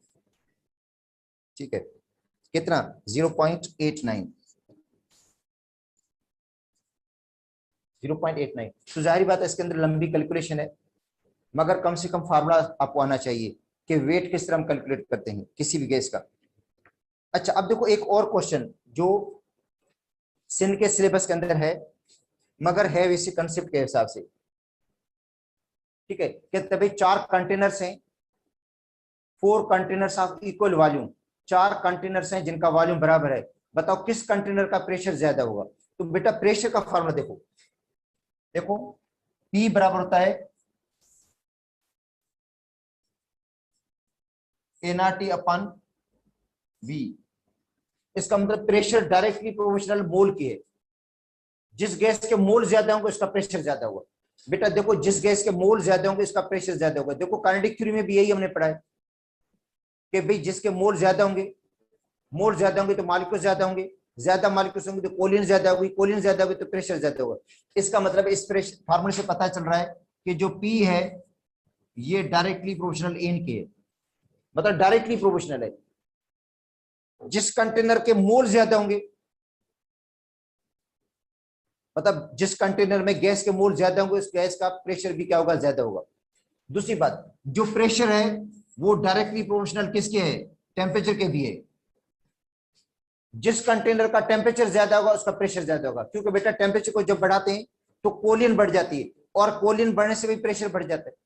ठीक है। कितना 0.89, 0.89। तो जाहिर बात है इसके अंदर लंबी कैलकुलेशन है, मगर कम से कम फार्मूला आपको आना चाहिए कि वेट किस तरह हम कैलकुलेट करते हैं किसी भी गैस का। अच्छा, अब देखो एक और क्वेश्चन जो सिंध के सिलेबस के अंदर है, मगर है वैसे कंसेप्ट के हिसाब से, ठीक है। कहते भाई 4 कंटेनर्स हैं, 4 containers of equal volume. 4 containers हैं जिनका वॉल्यूम बराबर है। बताओ किस कंटेनर का प्रेशर ज्यादा होगा। तो बेटा प्रेशर का फॉर्मूला देखो, देखो P बराबर होता है nRT/V। इसका मतलब प्रेशर डायरेक्टली प्रोपोर्शनल मोल की है। जिस गैस के मोल ज्यादा होंगे उसका प्रेशर ज्यादा होगा। बेटा देखो जिस गैस के मोल ज्यादा होंगे इसका प्रेशर ज्यादा होगा। देखो काइनेटिक थ्योरी में भी यही हमने पढ़ा है कि भाई जिसके मोल ज्यादा होंगे मोल ज्यादा होंगे तो मॉलिक्यूल ज्यादा होंगे, ज्यादा मॉलिक्यूल्स होंगे तो कोलिन ज्यादा होगी, कोलिन ज्यादा होगी तो प्रेशर ज्यादा होगा। इसका मतलब इस प्रेशर फार्मूले से पता चल रहा है कि जो पी है ये डायरेक्टली प्रोपोर्शनल एन के है, मतलब डायरेक्टली प्रोपोर्शनल है। जिस कंटेनर के मोल ज्यादा होंगे, मतलब जिस कंटेनर में गैस के मोल ज्यादा होंगे उस गैस का प्रेशर भी क्या होगा, ज्यादा होगा। दूसरी बात, जो प्रेशर है वो डायरेक्टली प्रोपोर्शनल किसके है, टेम्परेचर के भी है। जिस कंटेनर का टेम्परेचर ज्यादा होगा उसका प्रेशर ज्यादा होगा, क्योंकि बेटा टेम्परेचर को जब बढ़ाते हैं तो कोलिन बढ़ जाती है, और कोलिन बढ़ने से भी प्रेशर बढ़ जाता है।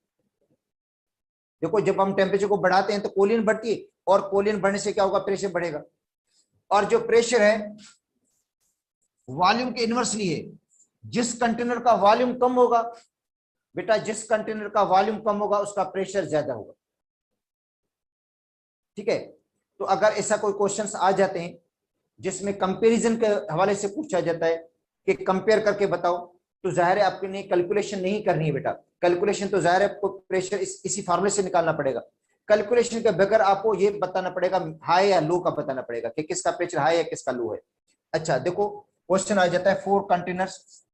देखो जब हम टेम्परेचर को बढ़ाते हैं तो कोलिन बढ़ती है, और कोलिन बढ़ने से क्या होगा, प्रेशर बढ़ेगा। और जो प्रेशर है वॉल्यूम के इनवर्सली है। जिस कंटेनर का वॉल्यूम कम होगा बेटा, जिस कंटेनर का वॉल्यूम कम होगा उसका प्रेशर ज्यादा होगा। ठीक है, तो अगर ऐसा कोई क्वेश्चंस आ जाते हैं जिसमें कंपैरिजन के हवाले से पूछा जाता है कि कंपेयर करके बताओ, तो जाहिर है आपके लिए कैलकुलेशन नहीं करनी है बेटा। कैलकुलेशन तो जाहिर है आपको प्रेशर इसी फार्मूले से निकालना पड़ेगा। कैलकुलेशन के बगैर आपको ये बताना पड़ेगा, हाई या लो का बताना पड़ेगा कि किसका प्रेशर हाई है किसका लो है। अच्छा देखो क्वेश्चन आ जाता है 4 कंटेनर्स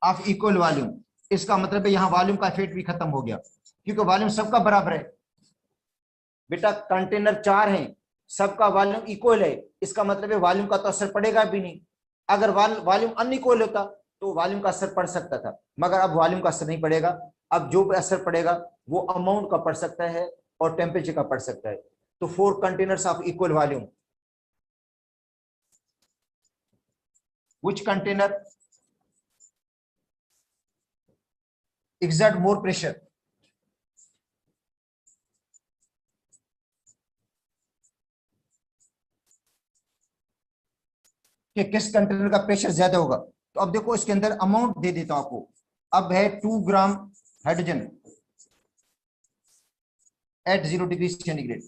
ऑफ इक्वल वॉल्यूम। इसका मतलब है यहां वॉल्यूम का इफेक्ट भी खत्म हो गया, क्योंकि वॉल्यूम सबका बराबर है। बेटा कंटेनर 4 हैं, सबका वॉल्यूम इक्वल है, इसका मतलब है वॉल्यूम का तो असर पड़ेगा भी नहीं। अगर वॉल्यूम अनइक्वल होता तो वॉल्यूम का असर पड़ सकता था, मगर अब वॉल्यूम का असर नहीं पड़ेगा। अब जो भी असर पड़ेगा वो अमाउंट का पड़ सकता है और टेम्परेचर का पड़ सकता है। तो 4 containers of equal volume, which container exert more pressure। कि किस कंटेनर का प्रेशर ज्यादा होगा। तो अब देखो इसके अंदर अमाउंट दे देता हूं आपको। अब है 2 gram hydrogen at 0 degree centigrade,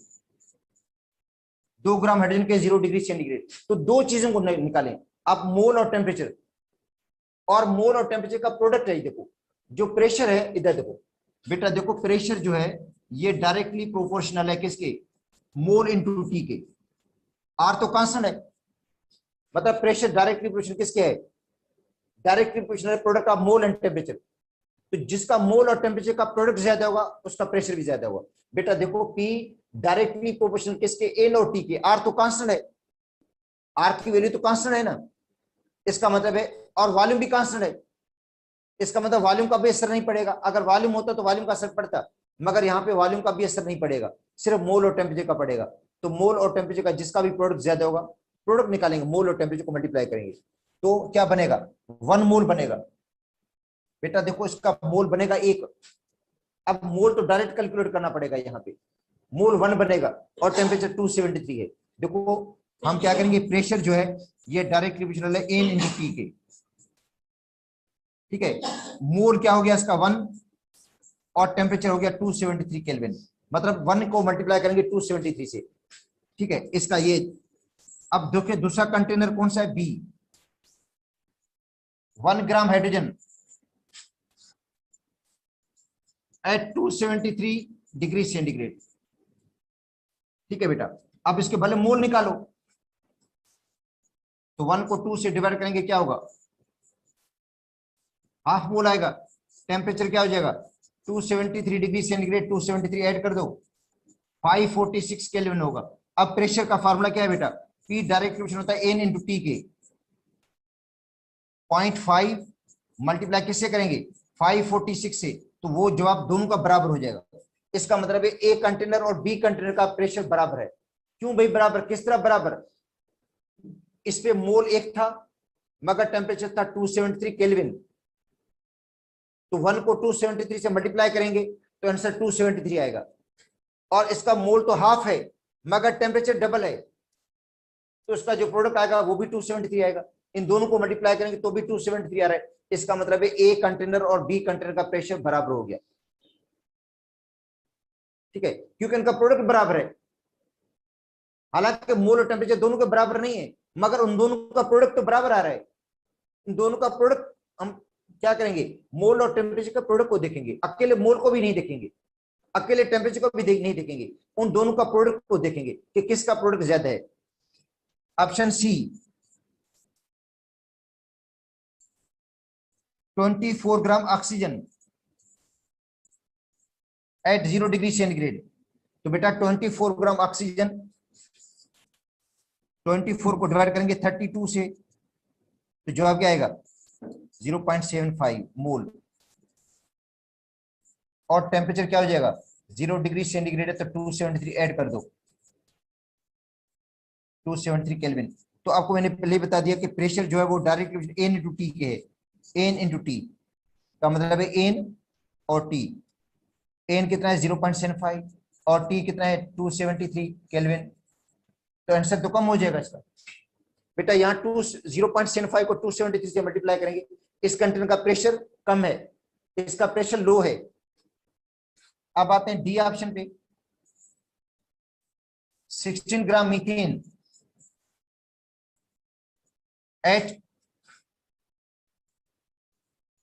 2 gram hydrogen के 0 डिग्री सेंटीग्रेड। तो दो चीजों को निकालें आप, मोल और टेम्परेचर। और मोल और टेम्परेचर का प्रोडक्ट है। देखो जो प्रेशर है, इधर देखो बेटा, देखो प्रेशर जो है ये डायरेक्टली प्रोपोर्शनल है किसके, मोल इंटू टी के। आर तो कांस्टेंट है, मतलब प्रेशर डायरेक्टली प्रोपोर्शनल किसके है, directly proportional product of mole and temperature. तो जिसका मोल और टेम्परेचर का प्रोडक्ट ज्यादा होगा उसका प्रेशर भी ज्यादा होगा। बेटा देखो पी डायरेक्टली प्रोपोर्शनल किसके, एन और टी के। आर तो कांस्टेंट है, आर की वैल्यू तो कांस्टेंट है ना, इसका मतलब है, और वॉल्यूम भी कांस्टेंट है, इसका मतलब वॉल्यूम का भी असर नहीं पड़ेगा। अगर वॉल्यूम होता तो वॉल्यूम का असर पड़ता, मगर यहाँ पे वॉल्यूम का भी असर नहीं पड़ेगा, सिर्फ मोल और टेम्परेचर का पड़ेगा। तो मोल और टेम्परेचर का जिसका भी प्रोडक्ट ज्यादा होगा, प्रोडक्ट निकालेंगे, मोल और टेम्परेचर को मल्टीप्लाई करेंगे तो क्या बनेगा, 1 मोल बनेगा। बेटा देखो इसका मोल बनेगा 1। अब मोल तो डायरेक्ट कैलकुलेट करना पड़ेगा, यहाँ पे मोल 1 बनेगा और टेम्परेचर 273 है। देखो हम क्या करेंगे, प्रेशर जो है ये डायरेक्टली प्रोपोर्शनल है एन इंटू टी के। ठीक है, मोल क्या हो गया इसका 1 और टेम्परेचर हो गया 273 केल्विन, मतलब 1 को मल्टीप्लाई करेंगे 273 से। ठीक है, इसका ये। अब देखिए दूसरा कंटेनर कौन सा है, B. 1 gram hydrogen at 273 degree centigrade. ठीक है बेटा, अब इसके भले मोल निकालो, तो 1 को 2 से डिवाइड करेंगे क्या होगा, हाफ मोल आएगा। टेम्परेचर क्या हो जाएगा, 273 डिग्री सेंटीग्रेड, 273 ऐड कर दो 546 केल्विन होगा। अब प्रेशर का फार्मूला क्या है बेटा, पी डायरेक्ट प्रोपोर्शनल होता है एन इंटू टी के। 0.5 मल्टीप्लाई किससे करेंगे, 546 से, तो वो जवाब दोनों का बराबर हो जाएगा। इसका मतलब है ए कंटेनर और बी कंटेनर का प्रेशर बराबर है। क्यों भाई बराबर, किस तरह बराबर, इस पे मोल 1 था मगर टेम्परेचर था 273 केल्विन, तो 1 को 273 से मल्टीप्लाई करेंगे तो आंसर 273 आएगा। और इसका मोल तो हाफ है मगर टेम्परेचर डबल है, तो इसका जो प्रोडक्ट आएगा वो भी 273 आएगा। इन दोनों को मल्टीप्लाई करेंगे तो भी 273 आ रहा है। इसका मतलब है ए कंटेनर और बी कंटेनर का प्रेशर बराबर हो गया। ठीक है, क्योंकि इनका प्रोडक्ट बराबर है। हालांकि मोल और टेम्परेचर दोनों के बराबर नहीं है, मगर उन दोनों का प्रोडक्ट तो बराबर आ रहा है। इन दोनों का प्रोडक्ट हम क्या करेंगे, मोल और टेम्परेचर के प्रोडक्ट को देखेंगे, अकेले मोल को भी नहीं देखेंगे, अकेले टेम्परेचर को भी नहीं देखेंगे, उन दोनों का प्रोडक्ट को देखेंगे कि किसका प्रोडक्ट ज्यादा है। Option C 24 gram oxygen at 0 degree centigrade. तो बेटा 24 ग्राम ऑक्सीजन, 24 को डिवाइड करेंगे 32 से, तो जवाब क्या आएगा 0.75 मोल। और टेम्परेचर क्या हो जाएगा 0 डिग्री सेंटीग्रेड है तो 273 ऐड कर दो, 273 केल्विन। तो आपको मैंने पहले ही बता दिया कि प्रेशर जो है वो डायरेक्ट एन इंटू टी के है, एन इंटू टी का मतलब है एन और टी। एन कितना है 0.75 और टी कितना है 273 केल्विन, तो आंसर तो कम हो जाएगा इसका। बेटा यहाँ 0.75 को 273 से मल्टीप्लाई करेंगे, इस कंटेनर का प्रेशर कम है, इसका प्रेशर लो है। अब आते हैं डी ऑप्शन पे, 16 ग्राम मीथेन एट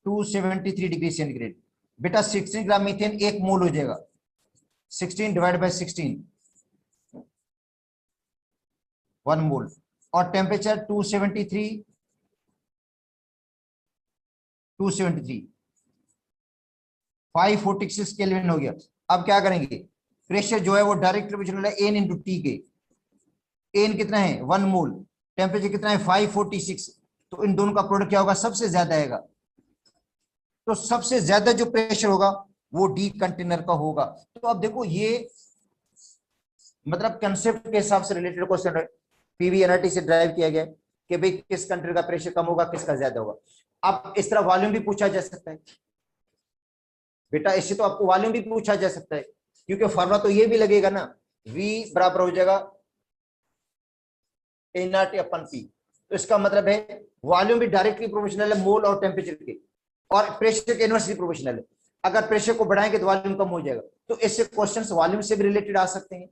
273 डिग्री सेंटीग्रेड। बेटा 16 ग्राम मीथेन 1 मोल हो जाएगा, 16 डिवाइड बाय 16 1 मोल। और टेम्परेचर 273 546 केल्विन हो गया। अब क्या करेंगे, प्रेशर जो है वो डायरेक्ट प्रोपोर्शनल है एन इंटू टी के। एन कितना है 1 मोल, टेम्परेचर कितना है 546, तो इन दोनों का प्रोडक्ट क्या होगा सबसे ज्यादा आएगा। तो सबसे ज्यादा जो प्रेशर होगा वो डी कंटेनर का होगा। तो अब देखो ये मतलब कंसेप्ट के हिसाब से रिलेटेड क्वेश्चन है, पीवी एनआरटी से ड्राइव किया गया कि भाई किस कंटेनर का प्रेशर कम होगा किसका ज्यादा होगा। अब इस तरह वॉल्यूम भी पूछा जा सकता है बेटा, इससे तो आपको वॉल्यूम भी पूछा जा सकता है, क्योंकि फॉर्मूला तो ये भी लगेगा ना, V बराबर हो जाएगा एनआरटी अपन पी। तो इसका मतलब है वॉल्यूम भी डायरेक्टली प्रोपोर्शनल है मोल और टेम्परेचर के, और प्रेशर के इनवर्सली प्रोपोर्शनल है। अगर प्रेशर को बढ़ाएंगे तो वॉल्यूम कम हो जाएगा। तो इससे क्वेश्चंस वॉल्यूम से भी रिलेटेड आ सकते हैं,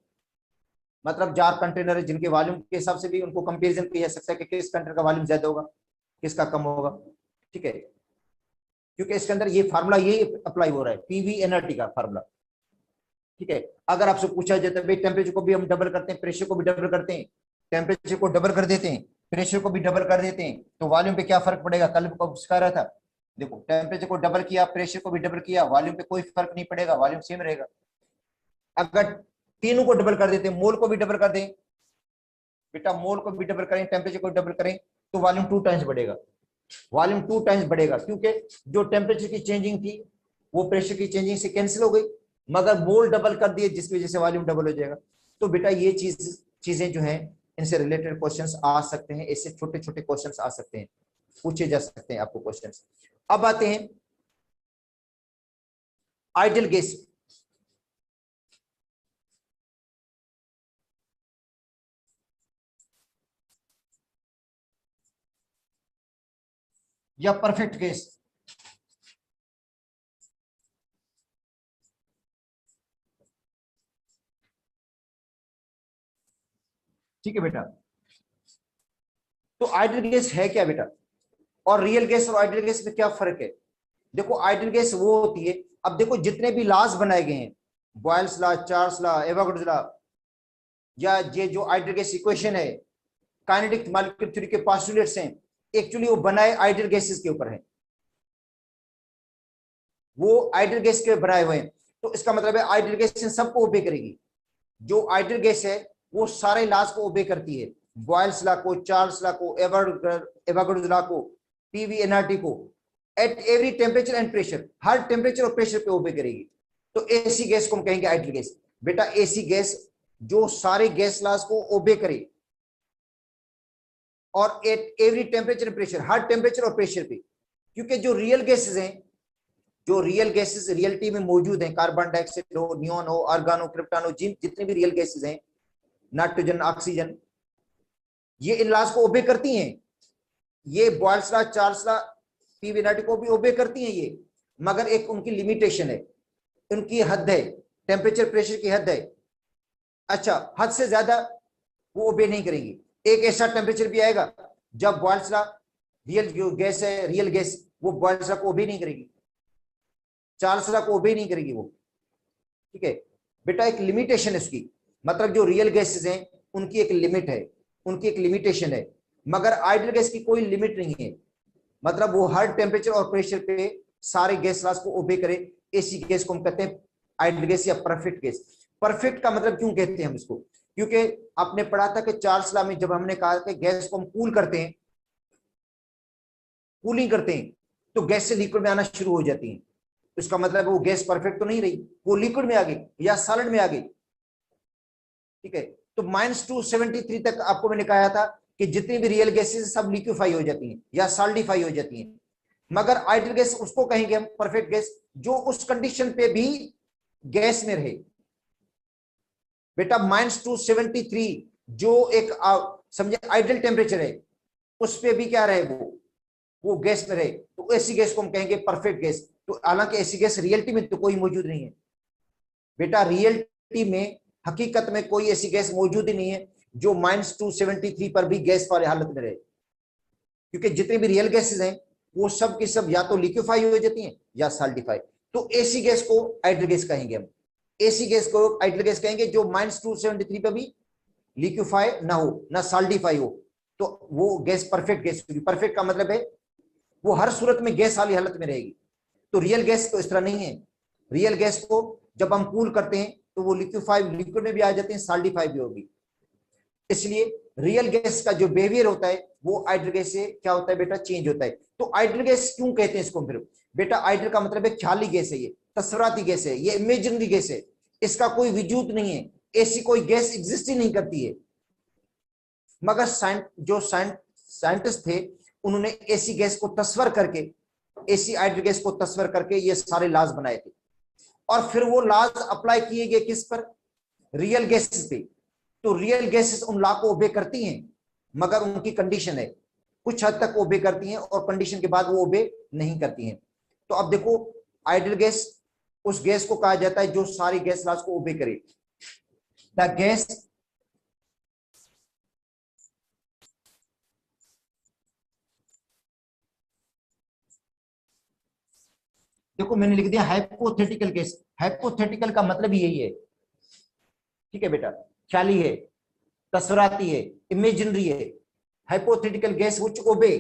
मतलब 4 कंटेनर है जिनके वॉल्यूम के हिसाब से भी उनको कंपेरिजन किया जा सकता है कि किस कंटेनर का वॉल्यूम ज्यादा होगा किसका कम होगा। ठीक है, क्योंकि इसके अंदर ये फार्मूला यही अप्लाई हो रहा है, पीवी एनआरटी का फार्मूला। ठीक है, अगर आपसे पूछा जाता है भाई टेम्परेचर को भी हम डबल करते हैं, प्रेशर को भी डबल करते हैं, टेम्परेचर को डबल कर देते हैं, प्रेशर को भी डबल कर देते हैं, तो वॉल्यूम पे क्या फर्क पड़ेगा। कल को सिखा रहा था, देखो टेम्परेचर को डबल किया प्रेशर को भी डबल किया, वॉल्यूम पे कोई फर्क नहीं पड़ेगा, वॉल्यूम सेम रहेगा। अगर तीनों को डबल कर देते हैं, मोल को भी डबल कर दें बेटा, मोल को भी डबल करें टेम्परेचर को डबल करें, तो वॉल्यूम 2 टाइम्स बढ़ेगा, वॉल्यूम 2 टाइम्स बढ़ेगा, क्योंकि जो टेम्परेचर की चेंजिंग थी वो प्रेशर की चेंजिंग से कैंसिल हो गई, मगर मोल डबल कर दिए जिसकी वजह से वॉल्यूम डबल हो जाएगा। तो बेटा ये चीजें जो हैं इनसे रिलेटेड क्वेश्चंस आ सकते हैं, इससे छोटे छोटे क्वेश्चंस आ सकते हैं, पूछे जा सकते हैं आपको क्वेश्चंस। अब आते हैं आइडियल गैस, या परफेक्ट गैस। ठीक है बेटा, तो आइडियल गैस है क्या बेटा, और रियल गैस और आइडियल गैस में क्या फर्क है। देखो आइडियल गैस वो होती है, अब देखो जितने भी लॉज बनाए गए हैं, Boyle's law, Charles law, Avogadro law, या ये जो आइडियल गैस इक्वेशन है, काइनेटिक मॉलिक्यूलर थ्योरी के पोस्टुलेट्स हैं, एक्चुअली वो बनाए आइडियल गैसेस के ऊपर है, वो आइडियल गैस के बनाए हुए हैं। तो इसका मतलब है आइडियल गैस सबको ओबे करेगी, जो आइडियल गैस है वो सारे लॉज को ओबे करती है, बॉयल्स लॉ को, चार्ल्स लॉ को, एवोगाड्रो लॉ को, पीवी एनआरटी को, at every temperature and pressure, her temperature और प्रेशर पे ओबे करेगी। तो एसी गैस को हम कहेंगे आइडियल गैस। बेटा एसी गैस जो सारे गैस लॉज को ओबे करे और at every temperature and pressure, her temperature और प्रेशर पे, क्योंकि जो रियल गैसेस हैं, जो रियल गैसेस रियलिटी में मौजूद हैं, कार्बन डाइऑक्साइड हो, नियॉन हो, आर्गन हो, क्रिप्टॉन हो, जितने भी रियल गैसेस हैं, नाइट्रोजन, ऑक्सीजन, ये इन लॉज को ओबे करती हैं। ये Boyle's law, Charles law, PV NRT को भी ओबे करती हैं ये, मगर एक उनकी लिमिटेशन है, उनकी हद है, टेम्परेचर प्रेशर की हद है। अच्छा, हद से ज्यादा वो ओबे नहीं करेंगी। एक ऐसा टेम्परेचर भी आएगा जब बॉयल्स लॉ, रियल जो गैस है, रियल गैस वो बॉयल्स लॉ को ओबे नहीं करेगी, चार्ल्स लॉ को ओबे नहीं करेगी वो। ठीक है बेटा, एक लिमिटेशन है उसकी, मतलब जो रियल गैसेस हैं उनकी एक लिमिट है, उनकी एक लिमिटेशन है, मगर आइडियल गैस की कोई लिमिट नहीं है, मतलब वो हर टेम्परेचर और प्रेशर पे सारे गैस लॉज को ओबे करे। ऐसी गैस को हम कहते हैं आइडियल गैस या परफेक्ट गैस। परफेक्ट का मतलब क्यों कहते हैं हम इसको, क्योंकि आपने पढ़ा था कि चार्ल्स लॉ में जब हमने कहा कि गैस को हम कूल करते हैं, कूलिंग करते हैं, तो गैस से लिक्विड में आना शुरू हो जाती है, तो इसका मतलब वो गैस परफेक्ट तो नहीं रही, वो लिक्विड में आ गई या सॉलिड में आ गई। ठीक है, तो -273 तक आपको मैंने कहा था कि जितनी भी रियल गैसेस सब लिक्विफाई हो जाती हैं या सॉलिडिफाई हो जाती हैं, मगर आइडियल गैस उसको कहेंगे हम परफेक्ट गैस जो उस कंडीशन पे भी गैस में रहे। बेटा -273 जो एक समझे आइडियल टेम्परेचर है, उस पे भी क्या रहे, वो गैस में रहे, तो ऐसी गैस को हम कहेंगे परफेक्ट गैस। तो हालांकि ऐसी गैस रियलिटी में तो कोई मौजूद नहीं है बेटा, रियलिटी में हकीकत में कोई ऐसी गैस मौजूद ही नहीं है जो -273 पर भी गैस वाली हालत में रहे, क्योंकि जितनी भी रियल गैसेस हैं वो सब की सब या तो लिक्विफाई हो जाती हैं या सॉलिडिफाई। तो ऐसी गैस को आइडियल गैस कहेंगे हम, ऐसी गैस को आइडियल गैस कहेंगे जो -273 पर भी लिक्विफाई ना हो ना सॉलिडिफाई हो, तो वो गैस परफेक्ट गैस होगी। परफेक्ट का मतलब है वो हर सूरत में गैस वाली हालत में रहेगी। तो रियल गैस तो इस तरह नहीं है, रियल गैस को जब हम कूल करते हैं तो वो लिक्विफाई लिक्विड में भी आ जाते हैं, सॉलिडिफाई भी होगी। इसलिए रियल गैस का जो बिहेवियर होता है वो आइडियल गैस से क्या होता है बेटा, चेंज होता है। तो आइडियल गैस क्यों कहते हैं इसको फिर बेटा, आइडियल का मतलब है ख्याली गैस है, ये तस्वराती गैस है, ये इमेजिनरी गैस है, इसका कोई वजूद नहीं है, ऐसी कोई गैस एग्जिस्ट ही नहीं करती है। मगर जो साइंटिस्ट थे उन्होंने ऐसी गैस को तस्वर करके, ऐसी आइडियल गैस को तस्वर करके ये सारे लॉज बनाए थे, और फिर वो लॉज अप्लाई किए गए किस पर, रियल गैसेस पे। तो रियल गैसेस उन लॉ को ओबे करती हैं, मगर उनकी कंडीशन है, कुछ हद तक ओबे करती हैं और कंडीशन के बाद वो ओबे नहीं करती हैं। तो अब देखो, आइडियल गैस उस गैस को कहा जाता है जो सारी गैस लॉज को ओबे करे। द गैस देखो मैंने लिख दिया हाइपोथेटिकल गैस। हाइपोथेटिकल का मतलब यही है, ठीक है बेटा, ख्याली है, तस्वराती है, इमेजिनरी है। हाइपोथेटिकल गैस व्हिच ओबे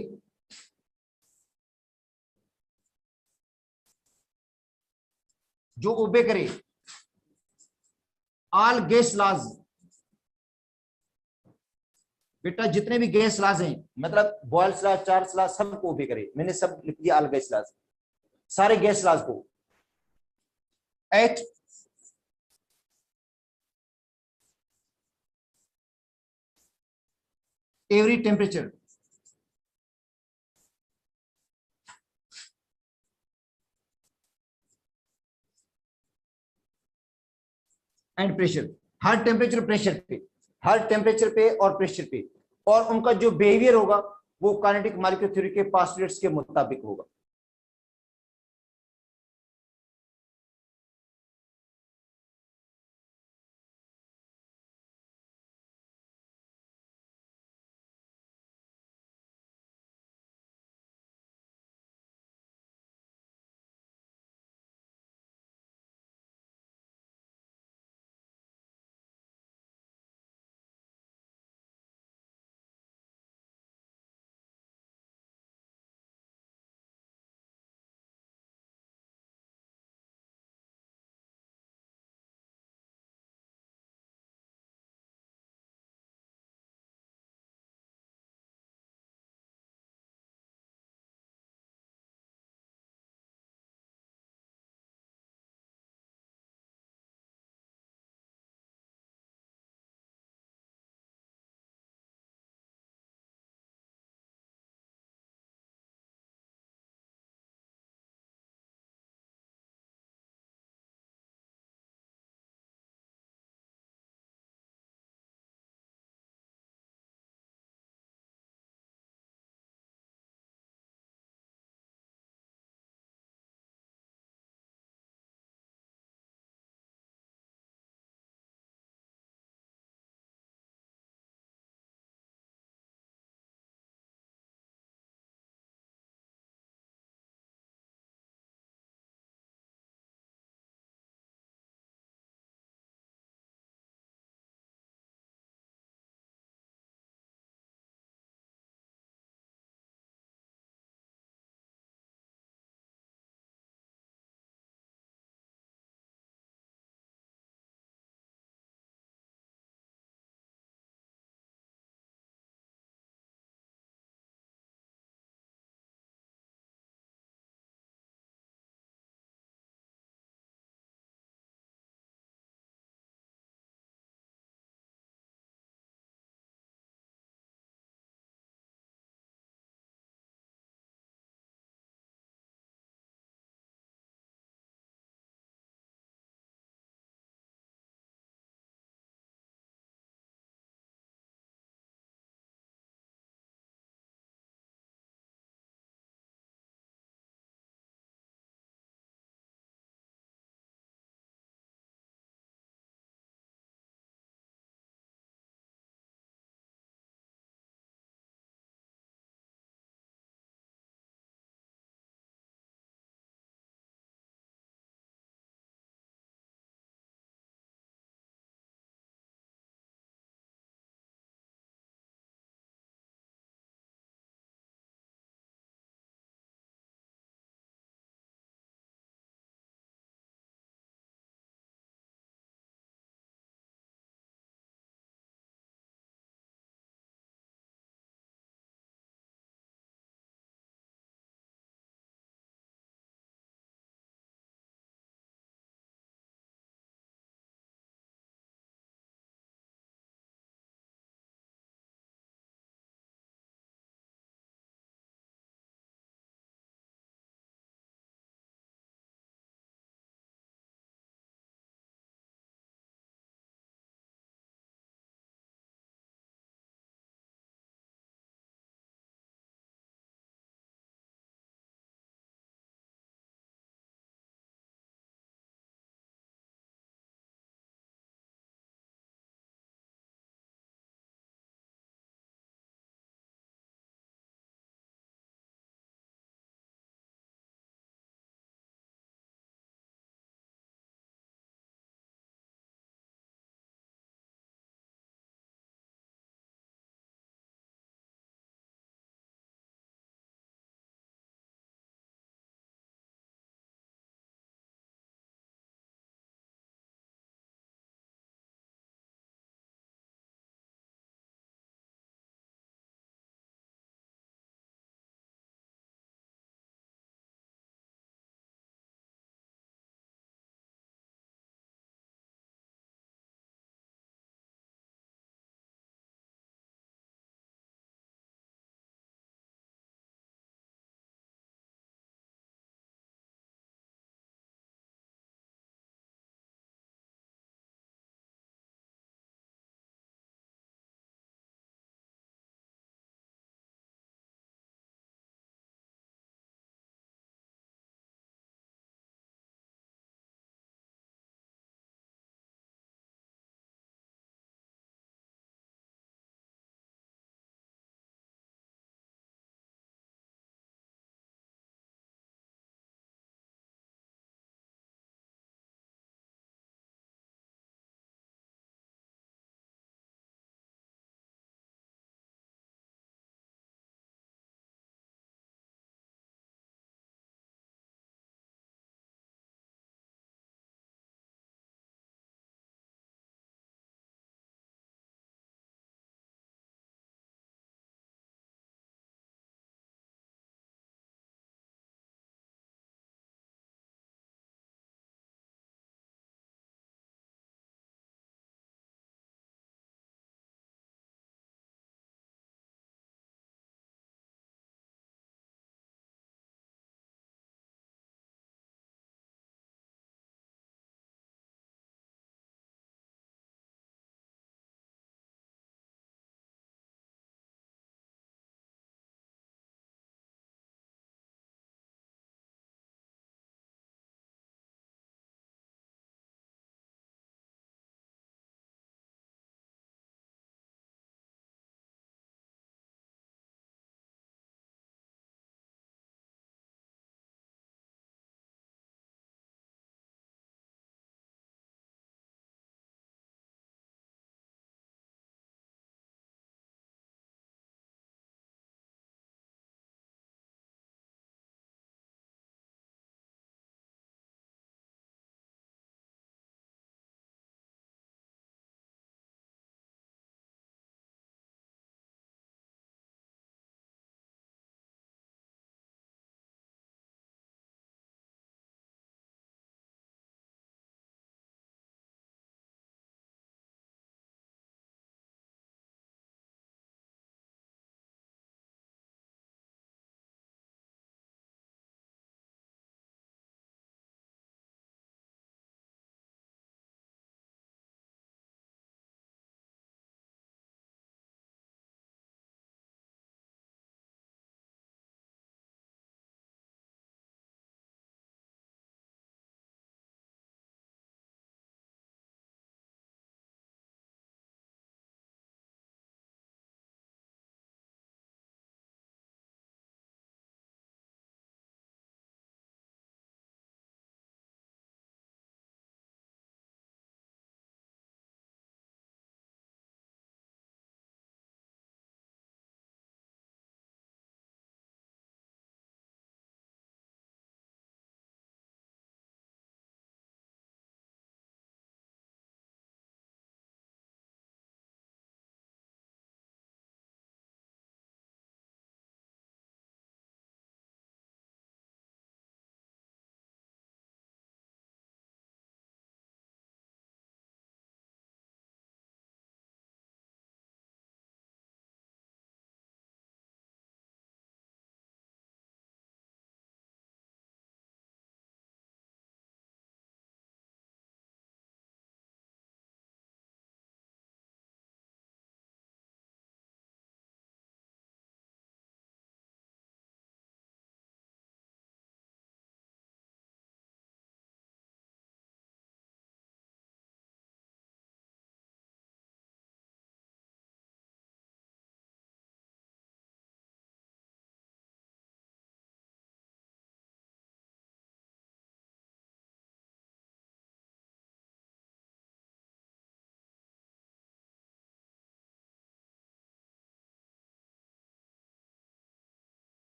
जो ओबे करे ऑल गैस लॉज। बेटा जितने भी गैस लॉज हैं, मतलब बॉयल्स लॉ, चार्ल्स लॉ, सबको ओबे करे। मैंने सब लिख दिया ऑल गैस लॉज, सारे गैस लॉज को at every temperature and pressure. Her temperature pressure पे, हर टेम्परेचर पे और प्रेशर पे, और उनका जो बिहेवियर होगा वो काइनेटिक मॉलिक्यूलर थ्योरी के पोस्टुलेट्स के मुताबिक होगा।